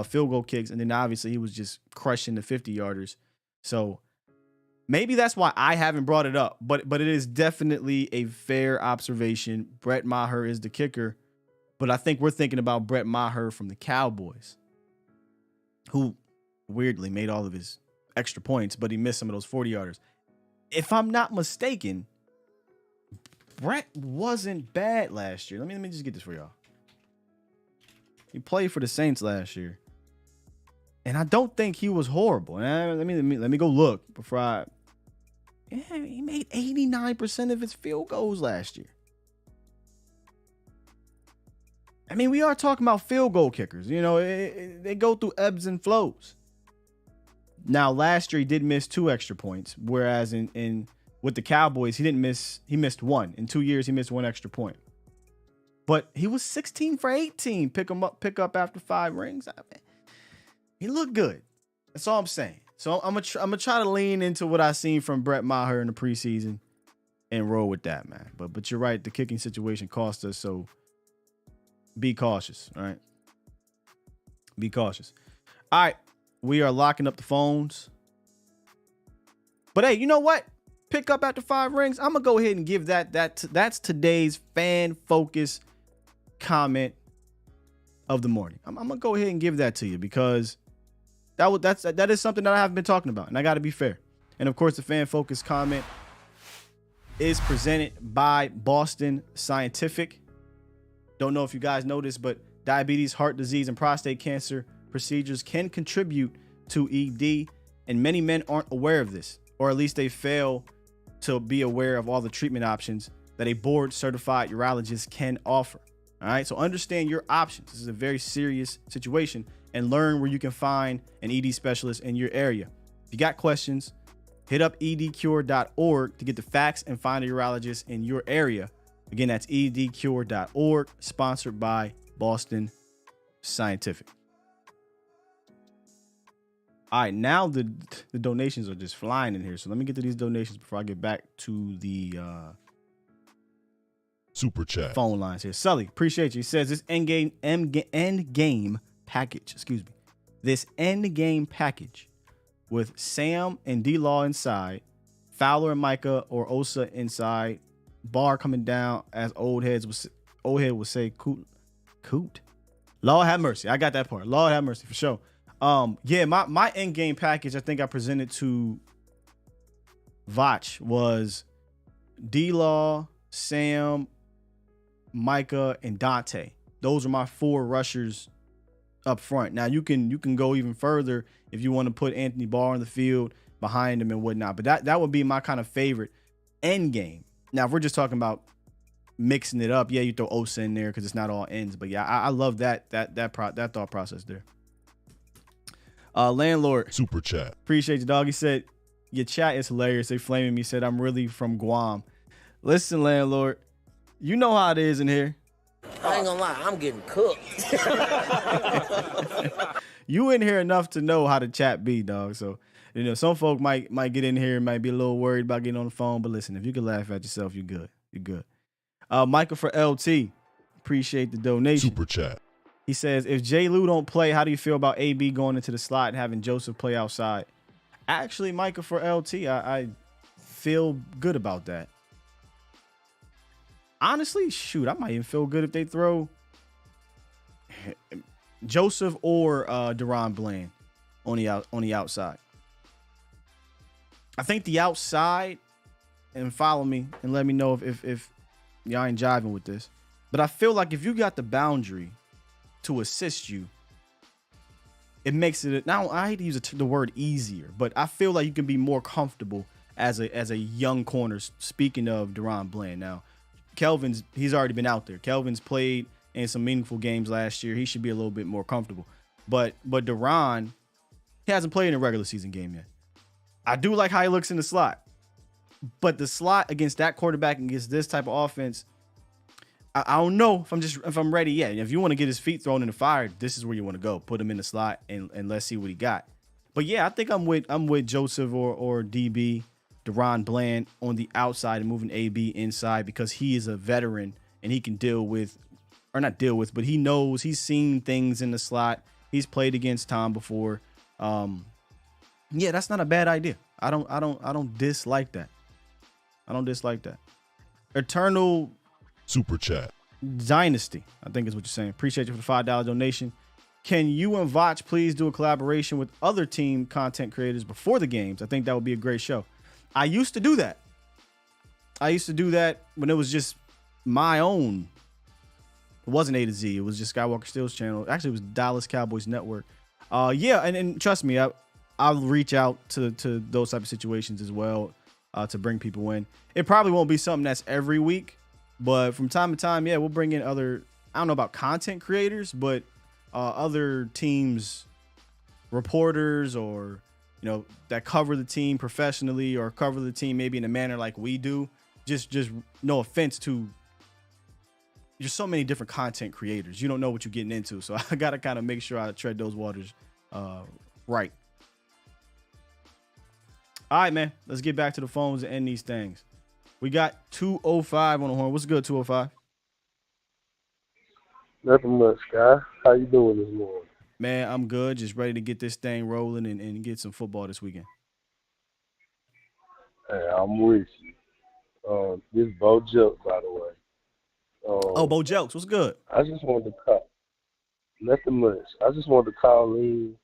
field goal kicks. And then obviously he was just crushing the 50-yarders. So maybe that's why I haven't brought it up, but it is definitely a fair observation. Brett Maher is the kicker, but I think we're thinking about Brett Maher from the Cowboys, who weirdly made all of his extra points, but he missed some of those 40-yarders. If I'm not mistaken, Brett wasn't bad last year. Let me just get this for y'all. He played for the Saints last year, and I don't think he was horrible. Let me go look before he made 89% of his field goals last year. I mean, we are talking about field goal kickers. You know, they go through ebbs and flows. Now, last year he did miss 2 extra points, whereas in with the Cowboys he missed 1. In 2 years he missed 1 extra point. But he was 16 for 18. Pick up after 5 rings. I mean, he looked good. That's all I'm saying. So I'm gonna try to lean into what I seen from Brett Maher in the preseason and roll with that, man. But you're right, the kicking situation cost us, so be cautious, all right? Be cautious. All right, we are locking up the phones. But hey, you know what? Pick up after 5 rings. I'm gonna go ahead and give that's today's fan focus comment of the morning. I'm gonna go ahead and give that to you because that is something that I haven't been talking about, and I got to be fair. And of course, the fan focus comment is presented by Boston Scientific. Don't know if you guys know this, but diabetes, heart disease, and prostate cancer procedures can contribute to ED, and many men aren't aware of this, or at least they fail to be aware of all the treatment options that a board certified urologist can offer. All right, so understand your options. This is a very serious situation, and learn where you can find an ED specialist in your area. If you got questions, hit up edcure.org to get the facts and find a urologist in your area. Again, that's edcure.org, sponsored by Boston Scientific. All right, now the donations are just flying in here. So let me get to these donations before I get back to the super chat phone lines here. Sully, appreciate you. He says this end game package, this end game package with Sam and D-Law inside, Fowler and Micah or Osa inside, Barr coming down as old head would say, coot. Lord have mercy. I got that part. Lord have mercy for sure. Yeah, my end game package I think I presented to Vach was D-Law, Sam, Micah, and Dante. Those are my 4 rushers up front. Now you can go even further if you want to put Anthony Barr on the field behind him and whatnot. But that would be my kind of favorite end game. Now, if we're just talking about mixing it up, yeah, you throw Osa in there because it's not all ends. But yeah, I love that thought process there. Landlord Super chat. Appreciate you, dog. He said your chat is hilarious. They flaming me. Said I'm really from Guam. Listen, Landlord, you know how it is in here. I ain't gonna lie, I'm getting cooked. You in here enough to know how the chat be, dog. So, some folk might get in here and might be a little worried about getting on the phone. But listen, if you can laugh at yourself, you're good. You're good. Michael for LT, appreciate the donation. Super chat. He says, if J. Lou don't play, how do you feel about AB going into the slot and having Joseph play outside? Actually, Michael for LT, I feel good about that. Honestly, shoot, I might even feel good if they throw Joseph or Deron Bland on the outside. I think the outside, and follow me and let me know if y'all ain't jiving with this, but I feel like if you got the boundary to assist you, it makes it, now I hate to use the word easier, but I feel like you can be more comfortable as a young corner. Speaking of Deron Bland, now he's already been out there. Kelvin's played in some meaningful games last year. He should be a little bit more comfortable. But Deron, he hasn't played in a regular season game yet. I do like how he looks in the slot, but the slot against that quarterback and against this type of offense, I don't know if I'm ready yet. If you want to get his feet thrown in the fire, this is where you want to go. Put him in the slot and let's see what he got. But yeah, I think I'm with Joseph or DB, Deron Bland on the outside and moving AB inside because he is a veteran and he can but he knows, he's seen things in the slot. He's played against Tom before. Yeah, that's not a bad idea. I don't dislike that. Eternal Super chat. Dynasty, I think is what you're saying. Appreciate you for the $5 donation. Can you and Vach please do a collaboration with other team content creators before the games? I think that would be a great show. I used to do that when it was just my own. It wasn't A to Z. It was just Skywalker Steel's channel. Actually, it was Dallas Cowboys Network. Yeah, and trust me, I'll reach out to those type of situations as well to bring people in. It probably won't be something that's every week, but from time to time, yeah, we'll bring in other, I don't know about content creators, but other teams, reporters, or that cover the team professionally or cover the team maybe in a manner like we do. Just no offense to, there's so many different content creators. You don't know what you're getting into, so I gotta kind of make sure I tread those waters right. All right, man. Let's get back to the phones and end these things. We got 205 on the horn. What's good, 205? Nothing much, guy. How you doing this morning? Man, I'm good. Just ready to get this thing rolling and get some football this weekend. Hey, I'm with you. This is Bo Jelks, by the way. Bo Jelks. What's good? I just wanted to call. Nothing much. I just wanted to call in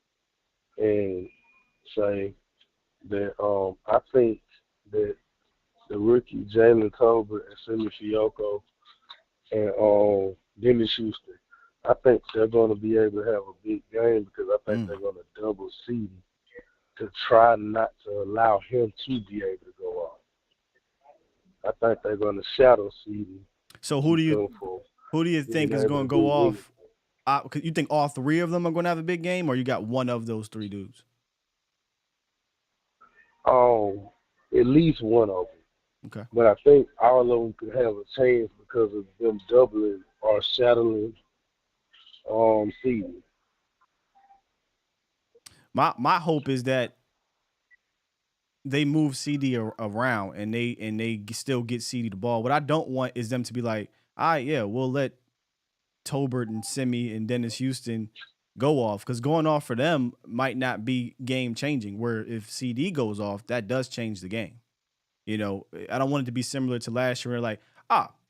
and say that I think that the rookie Jalen Tolbert and Simi Fioco and Dennis Houston, I think they're going to be able to have a big game because I think they're going to double CD to try not to allow him to be able to go off. I think they're going to shadow CD. So who do you think is going to go off? You think all three of them are going to have a big game, or you got one of those three dudes? At least one of them. Okay. But I think all of them could have a chance because of them doubling or shadowing CD. My hope is that they move CD around and they still get CD the ball. What I don't want is them to be like, all right, yeah, we'll let Tolbert and Simi and Dennis Houston go off, because going off for them might not be game changing. Where if CD goes off, that does change the game. I don't want it to be similar to last year where like,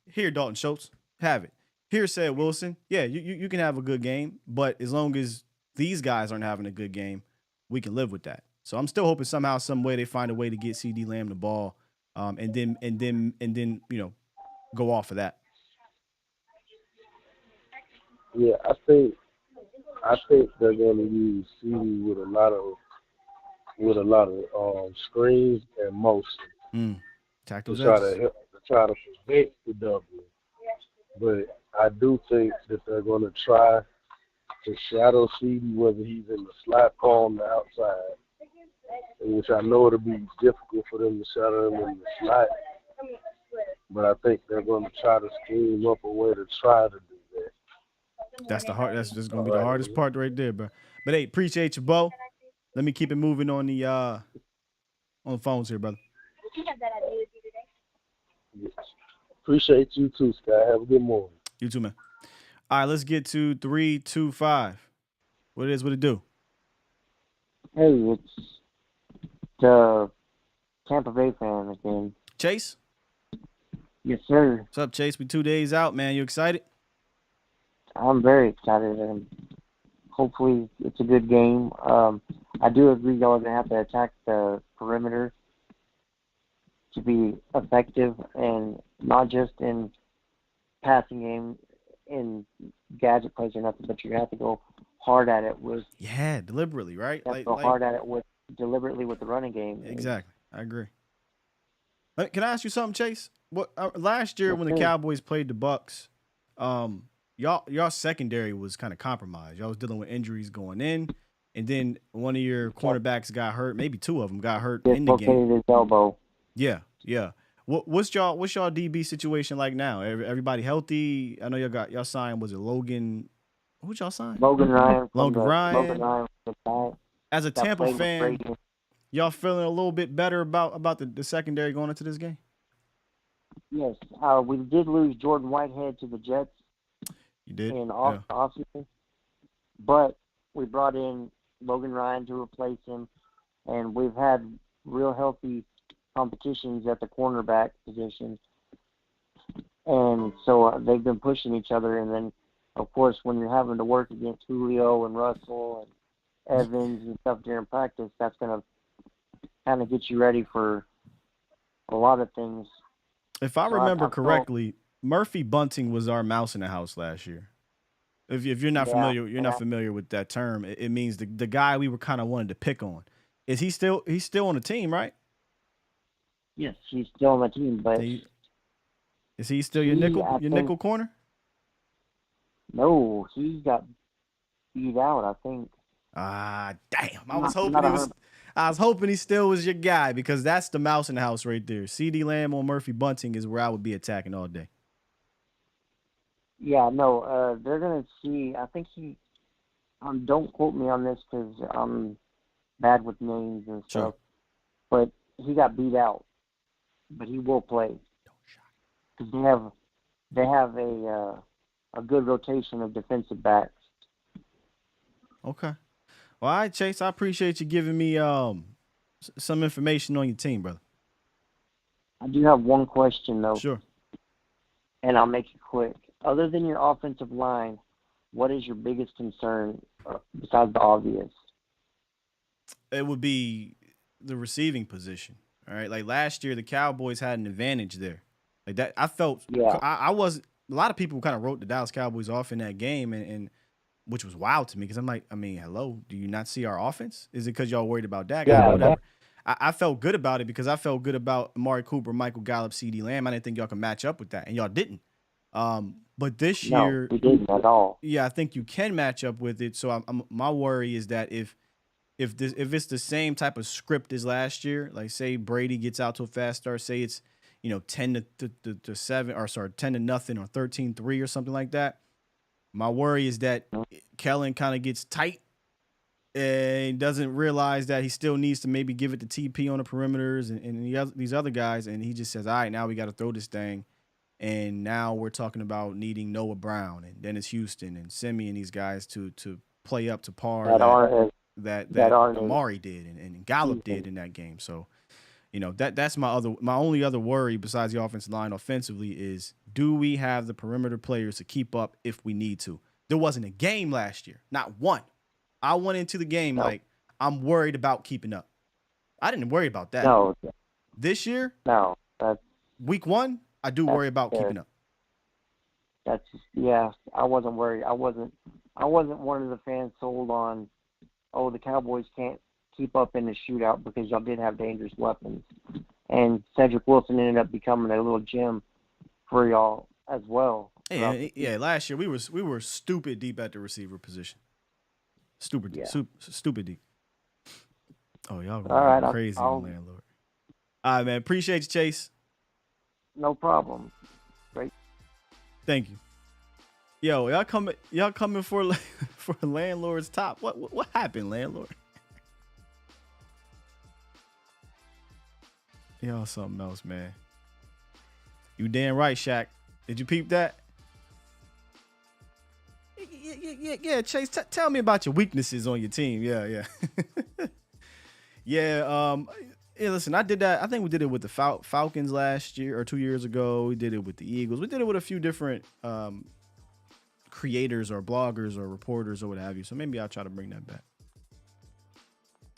here, Dalton Schultz, have it. Here, said Wilson, yeah, you can have a good game, but as long as these guys aren't having a good game, we can live with that. So I'm still hoping somehow, some way they find a way to get CD Lamb the ball, and then go off of that. Yeah, I think I think they're going to use CD with a lot of screens and motion Attack to those try edges. to prevent the doubling. But I do think that they're going to try to shadow CD, whether he's in the slot or on the outside, which I know it'll be difficult for them to shadow him in the slot. But I think they're going to try to scheme up a way to try to do that. That's just gonna be the hardest part right there, bro. But hey, appreciate you, Bo. Let me keep it moving on the phones here, brother. Yes. Appreciate you too, Sky. Have a good morning. You too, man. All right, let's get to 325. What it do? Hey, it's the Tampa Bay fan again. Chase? Yes, sir. What's up, Chase? We 2 days out, man. You excited? I'm very excited, and hopefully it's a good game. I do agree y'all are going to have to attack the perimeter to be effective, and not just in passing game, in gadget plays or nothing, but you have to go hard at it with. Yeah, deliberately, right? You have to go hard at it deliberately with the running game. Exactly. I agree. Can I ask you something, Chase? What last year when the Cowboys played the Bucks, y'all secondary was kind of compromised. Y'all was dealing with injuries going in, and then one of your cornerbacks got hurt. Maybe two of them got hurt in the game. Dislocated his elbow. Yeah. What's y'all DB situation like now? Everybody healthy? I know y'all signed. Was it Logan? Who'd y'all sign? Logan Ryan. Logan Ryan. Ryan. As a Tampa fan, Brady. y'all feeling a little bit better about the secondary going into this game? Yes, we did lose Jordan Whitehead to the Jets. You did? In offseason. But we brought in Logan Ryan to replace him, and we've had real healthy competitions at the cornerback position. And so they've been pushing each other. And then, of course, when you're having to work against Julio and Russell and Evans and stuff during practice, that's going to kind of get you ready for a lot of things. If I remember correctly, Murphy Bunting was our mouse in the house last year. If you're not familiar, not familiar with that term. It means the guy we were kind of wanted to pick on. Is he's still on the team, right? Yes, he's still on the team, but is he still your nickel corner? No, he got beat out, I think. Damn! I was hoping he still was your guy, because that's the mouse in the house right there. CeeDee Lamb or Murphy Bunting is where I would be attacking all day. Yeah, no, they're gonna see. I think he. Don't quote me on this because I'm bad with names and stuff. Sure. But he got beat out, but he will play. Because they have a good rotation of defensive backs. Okay. Well, all right, Chase. I appreciate you giving me some information on your team, brother. I do have one question though. Sure. And I'll make it quick. Other than your offensive line, what is your biggest concern besides the obvious? It would be the receiving position. All right. Like last year, the Cowboys had an advantage there. Like that, I felt. Yeah. I was. A lot of people kind of wrote the Dallas Cowboys off in that game, and which was wild to me because I'm like, hello, do you not see our offense? Is it because y'all worried about Dak? Yeah. Whatever. I felt good about it because I felt good about Amari Cooper, Michael Gallup, CeeDee Lamb. I didn't think y'all could match up with that, and y'all didn't. But this year, we didn't at all. Yeah, I think you can match up with it. So my worry is that if it's the same type of script as last year, like say Brady gets out to a fast start, say it's 10-7 or 10-0 or 13-3 or something like that. My worry is that Kellen kind of gets tight and doesn't realize that he still needs to maybe give it to TP on the perimeters and these other guys, and he just says, all right, now we got to throw this thing. And now we're talking about needing Noah Brown and Dennis Houston and Simi and these guys to play up to par that Amari did and Gallup did in that game. So, that's my only other worry besides the offensive line offensively is, do we have the perimeter players to keep up if we need to? There wasn't a game last year, not one. I went into the game like I'm worried about keeping up. I didn't worry about that. No. This year, no. Week 1, I do worry about keeping up. I wasn't worried. I wasn't I wasn't one of the fans sold on, oh, the Cowboys can't keep up in the shootout because y'all did have dangerous weapons. And Cedric Wilson ended up becoming a little gem for y'all as well. Yeah. Last year we were stupid deep at the receiver position. Stupid deep. Oh, y'all going crazy on landlord. All right, man. Appreciate you, Chase. No problem. Great. Thank you. Yo, y'all coming for landlord's top? What happened, landlord? Y'all something else, man. You damn right, Shaq. Did you peep that? Yeah, Chase. Tell me about your weaknesses on your team. Yeah. Yeah. Listen, I did that. I think we did it with the Falcons last year or 2 years ago. We did it with the Eagles. We did it with a few different creators or bloggers or reporters or what have you. So maybe I'll try to bring that back.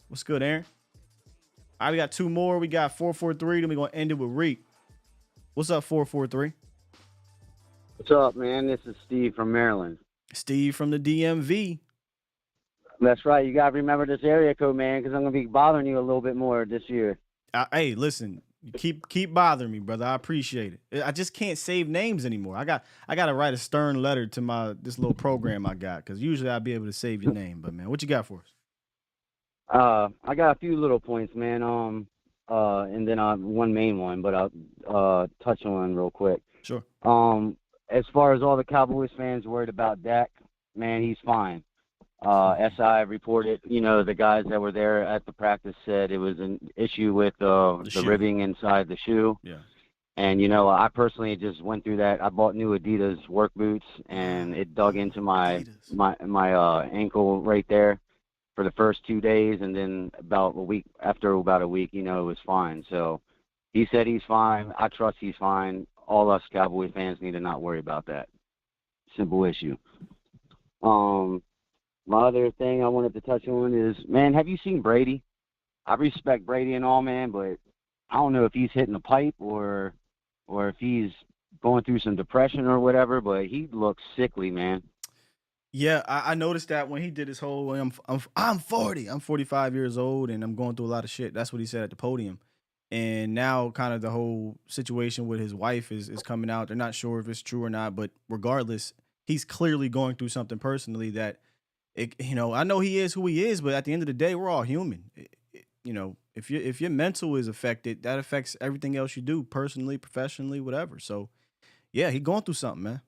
What's good, Aaron? All right, we got two more. We got 443. Then we're going to end it with Reek. What's up, 443? What's up, man? This is Steve from Maryland. Steve from the DMV. That's right. You got to remember this area code, man, because I'm going to be bothering you a little bit more this year. Hey, listen, keep bothering me, brother. I appreciate it. I just can't save names anymore. I got to write a stern letter to this little program I got, because usually I'll be able to save your name. But, man, what you got for us? I got a few little points, man, and then one main one, but I'll touch on real quick. Sure. As far as all the Cowboys fans worried about Dak, man, he's fine. SI reported, the guys that were there at the practice said it was an issue with the ribbing inside the shoe. Yeah. And, I personally just went through that. I bought new Adidas work boots, and it dug into my ankle right there for the first 2 days, and then after about a week, it was fine. So he said he's fine. I trust he's fine. All us Cowboy fans need to not worry about that. Simple issue. My other thing I wanted to touch on is, man, have you seen Brady? I respect Brady and all, man, but I don't know if he's hitting the pipe or if he's going through some depression or whatever, but he looks sickly, man. Yeah, I noticed that when he did his whole, I'm 40, I'm 45 years old, and I'm going through a lot of shit. That's what he said at the podium. And now kind of the whole situation with his wife is coming out. They're not sure if it's true or not, but regardless, he's clearly going through something personally that, I know he is who he is, but at the end of the day, we're all human. If your mental is affected, that affects everything else you do, personally, professionally, whatever. So, yeah, he's going through something, man.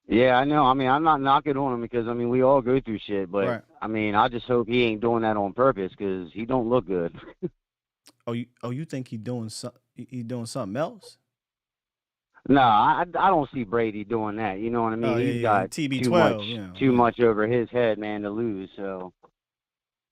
Yeah, I know. I mean, I'm not knocking on him because, we all go through shit. But, right. I just hope he ain't doing that on purpose because he don't look good. You think he doing something else? No, I don't see Brady doing that. You know what I mean? He's got TB12, too much over his head, man, to lose. So,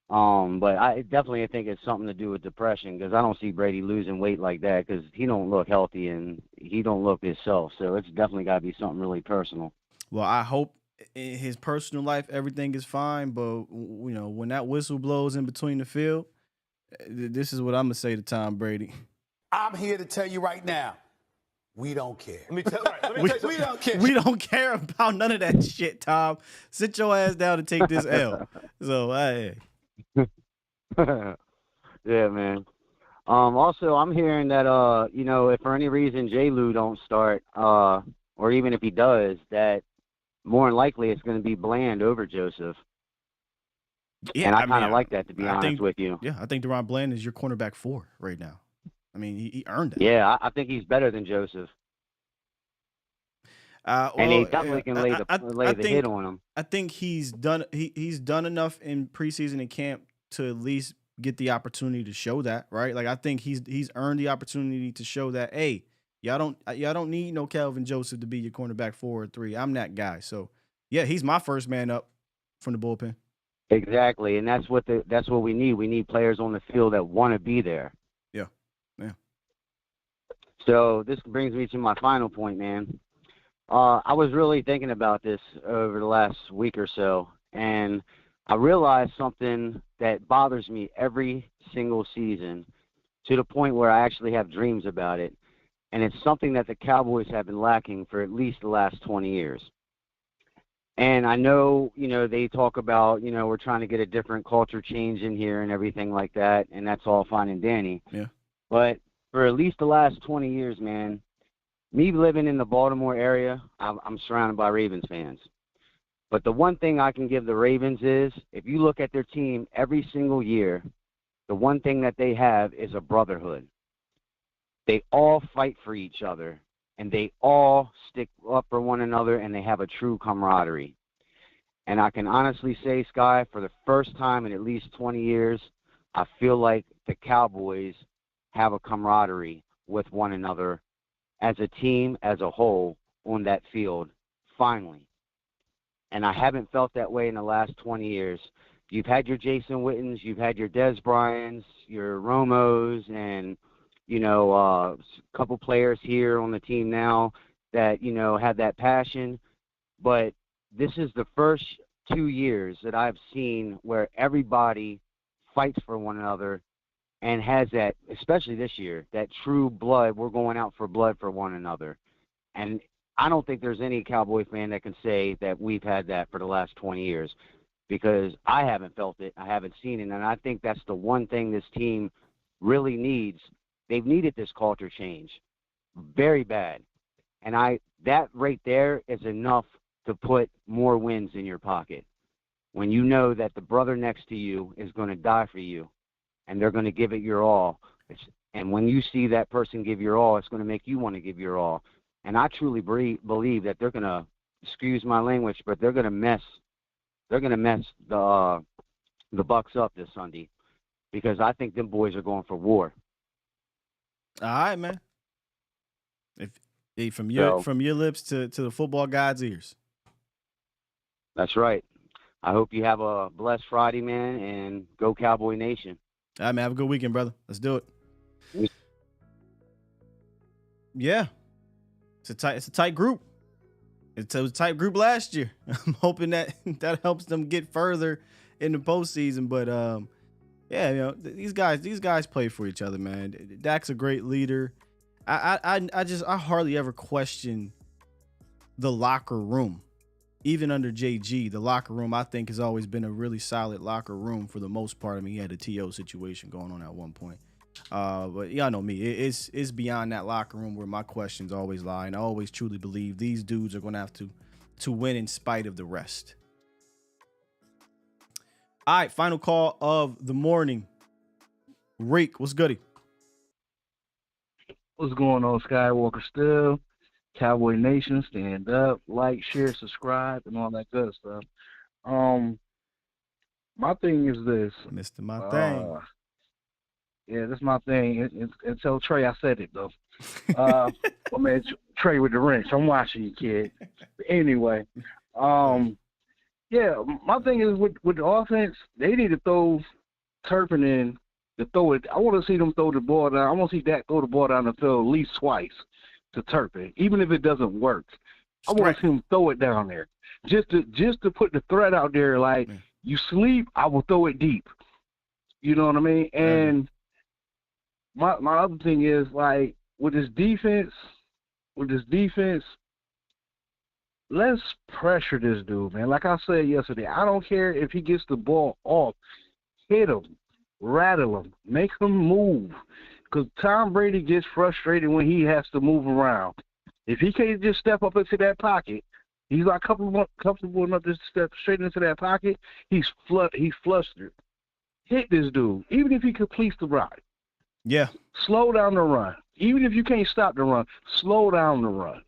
but I definitely think it's something to do with depression because I don't see Brady losing weight like that because he don't look healthy and he don't look himself. So it's definitely got to be something really personal. Well, I hope in his personal life everything is fine, but when that whistle blows in between the field, this is what I'm gonna say to Tom Brady. I'm here to tell you right now, we don't care. Let me tell you, we don't care. We don't care about none of that shit, Tom. Sit your ass down and take this L. So, hey. Yeah, man. Also, I'm hearing that, if for any reason J-Lou don't start, or even if he does, that more than likely it's going to be Bland over Joseph. Yeah, and I kind of like that, to be honest with you. Yeah, I think Deron Bland is your cornerback 4 right now. He earned that. Yeah, I think he's better than Joseph. And he definitely can lay the hit on him. I think he's done enough in preseason and camp to at least get the opportunity to show that, right? Like I think he's earned the opportunity to show that, hey, y'all don't need no Calvin Joseph to be your cornerback 4 or 3. I'm that guy. So yeah, he's my first man up from the bullpen. Exactly, and that's what we need. We need players on the field that want to be there. Yeah. So this brings me to my final point, man. I was really thinking about this over the last week or so, and I realized something that bothers me every single season to the point where I actually have dreams about it, and it's something that the Cowboys have been lacking for at least the last 20 years. And I know, they talk about, we're trying to get a different culture change in here and everything like that, and that's all fine and dandy. Yeah. But for at least the last 20 years, man, me living in the Baltimore area, I'm surrounded by Ravens fans. But the one thing I can give the Ravens is, if you look at their team every single year, the one thing that they have is a brotherhood. They all fight for each other, and they all stick up for one another, and they have a true camaraderie. And I can honestly say, Sky, for the first time in at least 20 years, I feel like the Cowboys have a camaraderie with one another as a team, as a whole, on that field, finally. And I haven't felt that way in the last 20 years. You've had your Jason Wittens, you've had your Des Bryans, your Romos, and, a couple players here on the team now that, have that passion. But this is the first 2 years that I've seen where everybody fights for one another and has that, especially this year, that true blood. We're going out for blood for one another. And I don't think there's any Cowboy fan that can say that we've had that for the last 20 years, because I haven't felt it. I haven't seen it. And I think that's the one thing this team really needs. They've needed this culture change very bad. And that right there is enough to put more wins in your pocket. When you know that the brother next to you is going to die for you and they're going to give it your all. And when you see that person give your all, it's going to make you want to give your all. And I truly believe that they're going to, excuse my language, but they're going to mess the Bucks up this Sunday, because I think them boys are going for war. All right, man. From your lips to the football god's ears. That's right. I hope you have a blessed Friday, man, and go Cowboy Nation. All right, man. Have a good weekend, brother. Let's do it. Yeah. It's a tight group. It was a tight group last year. I'm hoping that helps them get further in the postseason. But yeah, these guys play for each other, man. Dak's a great leader. I hardly ever question the locker room. Even under JG, the locker room, I think, has always been a really solid locker room for the most part. I mean, he had a TO situation going on at one point. But y'all know me. It's beyond that locker room where my questions always lie. And I always truly believe these dudes are going to have to win in spite of the rest. All right, final call of the morning. Reek, what's goody? What's going on, Skywalker Still? Cowboy Nation, stand up, like, share, subscribe, and all that good stuff. My thing is this. Mr. My thing. Yeah, that's my thing. And tell Trey I said it, though. Well, man, Trey with the wrench. I'm watching you, kid. But anyway, yeah, my thing is with the offense, they need to throw Turpin in to throw it. I want to see them throw the ball down. I want to see Dak throw the ball down the field at least twice to Turpin, even if it doesn't work. I want to see him throw it down there, just to put the threat out there. Like, you sleep, I will throw it deep. You know what I mean? And my other thing is, like, with this defense, let's pressure this dude, man. Like I said yesterday, I don't care if he gets the ball off, hit him, rattle him, make him move. Because Tom Brady gets frustrated when he has to move around. If he can't just step up into that pocket, he's not comfortable enough to step straight into that pocket, he's flustered. Hit this dude, even if he completes the ride. Yeah. Slow down the run. Even if you can't stop the run, slow down the run.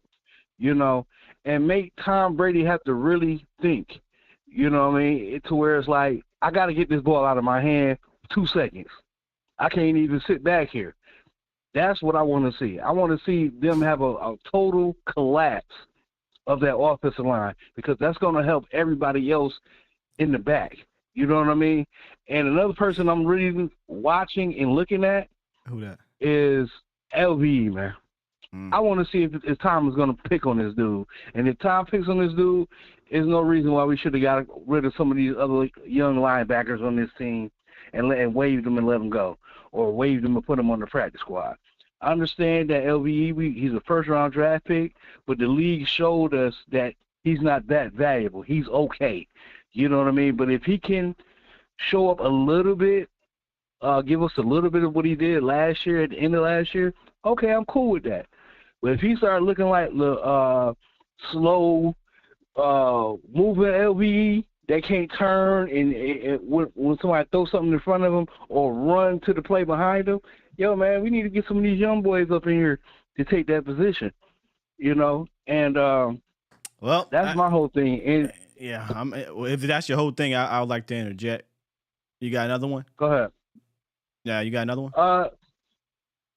And make Tom Brady have to really think. You know what I mean? To where it's like, I got to get this ball out of my hand 2 seconds. I can't even sit back here. That's what I want to see. I want to see them have a total collapse of that offensive line, because that's going to help everybody else in the back. You know what I mean? And another person I'm really watching and looking at Who that? is LVE, man. I want to see if Tom is going to pick on this dude. And if Tom picks on this dude, there's no reason why we should have got rid of some of these other young linebackers on this team and waived them and let them go, or waived them and put them on the practice squad. I understand that LVE, he's a first-round draft pick, but the league showed us that he's not that valuable. He's okay. You know what I mean? But if he can show up a little bit, give us a little bit of what he did last year at the end of last year, okay, I'm cool with that. But if he started looking like the slow moving LVE that can't turn and when somebody throws something in front of him or run to the play behind him, yo, man, we need to get some of these young boys up in here to take that position, you know? And well, that's my whole thing. And yeah, if that's your whole thing, I would like to interject. You got another one? Go ahead. Yeah, you got another one?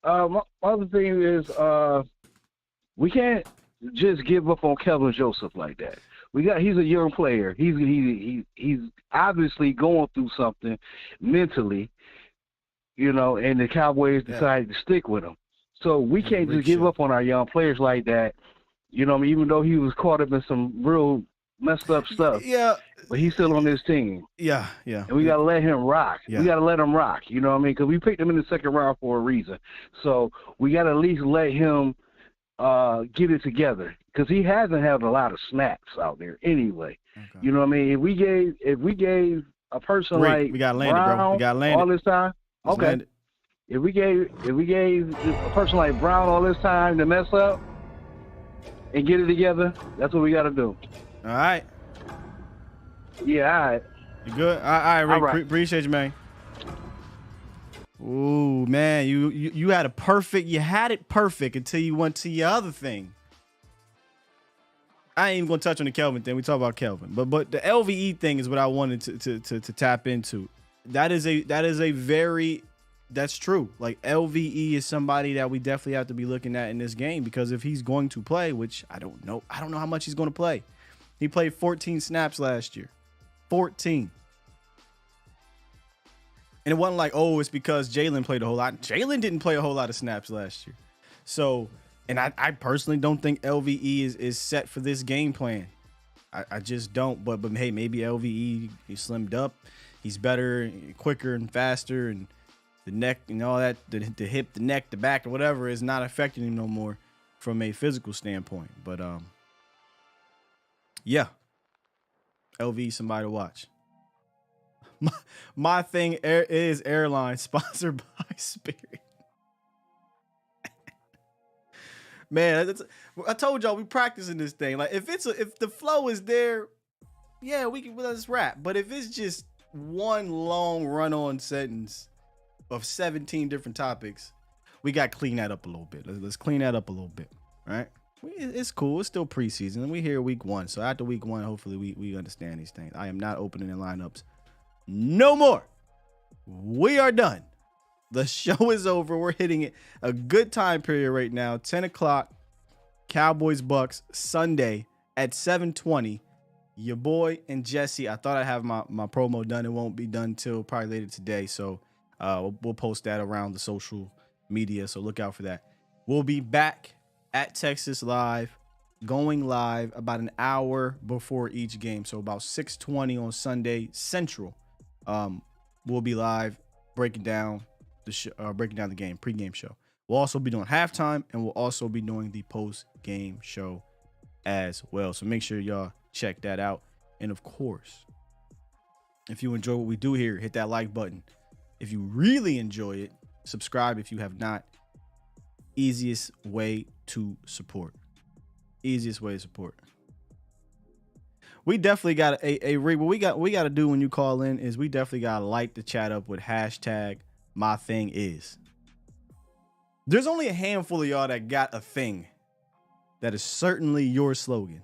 My other thing is we can't just give up on Kelvin Joseph like that. He's a young player. He's obviously going through something mentally, you know, and the Cowboys decided to stick with him. So we can't just give up on our young players like that, you know, even though he was caught up in some real messed up stuff. Yeah. But he's still on this team. Yeah. And we got to let him rock. Yeah. We got to let him rock, you know what I mean? Because we picked him in the second round for a reason. So we got to at least let him get it together, because he hasn't had a lot of snaps out there anyway. Okay. You know what I mean? If we gave a person like we got landed, Brown bro. We got landed all this time, okay. Landed. If we gave a person like Brown all this time to mess up and get it together, that's what we got to do. All right. Yeah, all right. You good? All right, Rick. All right. Appreciate you, man. Ooh, man, you had it perfect until you went to your other thing. I ain't even gonna touch on the Kelvin thing. We talk about Kelvin, but the LVE thing is what I wanted to tap into. That's true. Like, LVE is somebody that we definitely have to be looking at in this game, because if he's going to play, which I don't know how much he's going to play. He played 14 snaps last year. 14. And it wasn't like, oh, it's because Jalen played a whole lot. Jalen didn't play a whole lot of snaps last year. So, and I personally don't think LVE is set for this game plan. I just don't. But hey, maybe LVE, he slimmed up. He's better, quicker, and faster. And the neck and all that, the hip, the neck, the back, or whatever is not affecting him no more from a physical standpoint. But, yeah. LVE, somebody to watch. My thing is airline sponsored by Spirit. Man, I told y'all we practicing this thing. Like, if the flow is there, yeah, let's rap. But if it's just one long run-on sentence of 17 different topics, we got to clean that up a little bit. Let's clean that up a little bit, right? It's cool. It's still preseason, and we here week 1. So after week 1, hopefully we understand these things. I am not opening in lineups no more. We are done. The show is over. We're hitting it a good time period right now. 10 o'clock, Cowboys Bucks, Sunday at 7:20. Your boy and Jesse. I thought I'd have my promo done. It won't be done till probably later today. So we'll post that around the social media. So look out for that. We'll be back at Texas Live, going live about an hour before each game. So about 6:20 on Sunday Central. We'll be live breaking down the game, pregame show. We'll also be doing halftime, and we'll also be doing the post-game show as well. So make sure y'all check that out. And of course, if you enjoy what we do here, hit that like button. If you really enjoy it, subscribe if you have not. Easiest way to support. We definitely got what we got to do when you call in is we definitely got to light the chat up with hashtag my thing is. There's only a handful of y'all that got a thing that is certainly your slogan.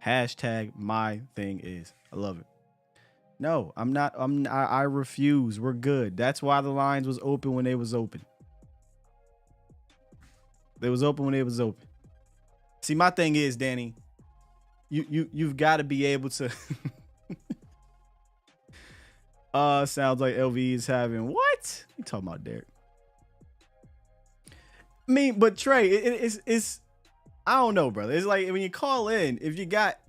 Hashtag my thing is. I love it. No, I'm not. I refuse. We're good. That's why the lines was open when they was open. They was open when they was open. See, my thing is, Danny, you've got to be able to. Sounds like LV is having what? You talking about, Derek? I mean, but Trey, it's I don't know, brother. It's like when you call in, if you got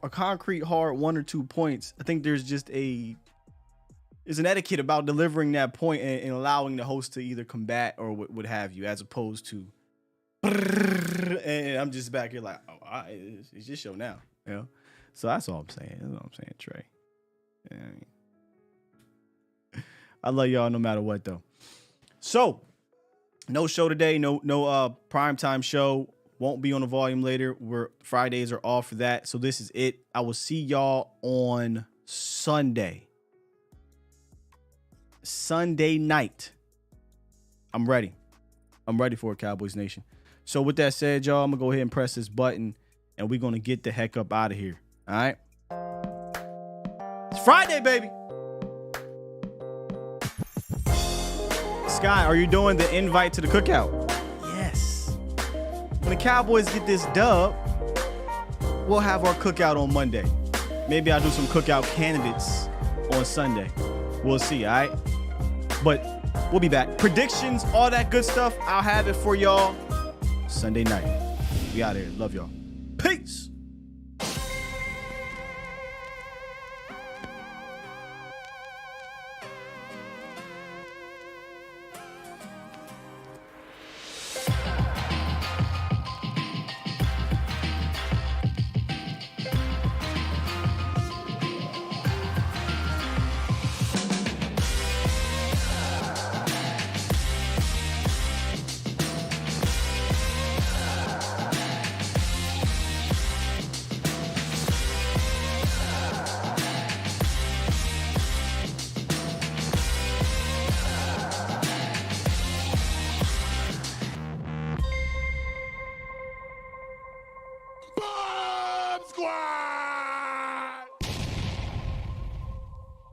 a concrete hard 1 or 2 points, I think there's an etiquette about delivering that point and allowing the host to either combat or what have you, as opposed to. And I'm just back here like, oh, it's your show now. You know? So that's all I'm saying. That's all I'm saying, Trey. Yeah, I love y'all no matter what, though. So, no show today. No primetime show. Won't be on the volume later. Fridays are off for that. So this is it. I will see y'all on Sunday. Sunday night. I'm ready. I'm ready for it, Cowboys Nation. So with that said, y'all, I'm going to go ahead and press this button, and we're going to get the heck up out of here. All right? It's Friday, baby. Sky, are you doing the invite to the cookout? Yes. When the Cowboys get this dub, we'll have our cookout on Monday. Maybe I'll do some cookout candidates on Sunday. We'll see, all right? But we'll be back. Predictions, all that good stuff, I'll have it for y'all Sunday night. We out here. Love y'all. Peace. Squad!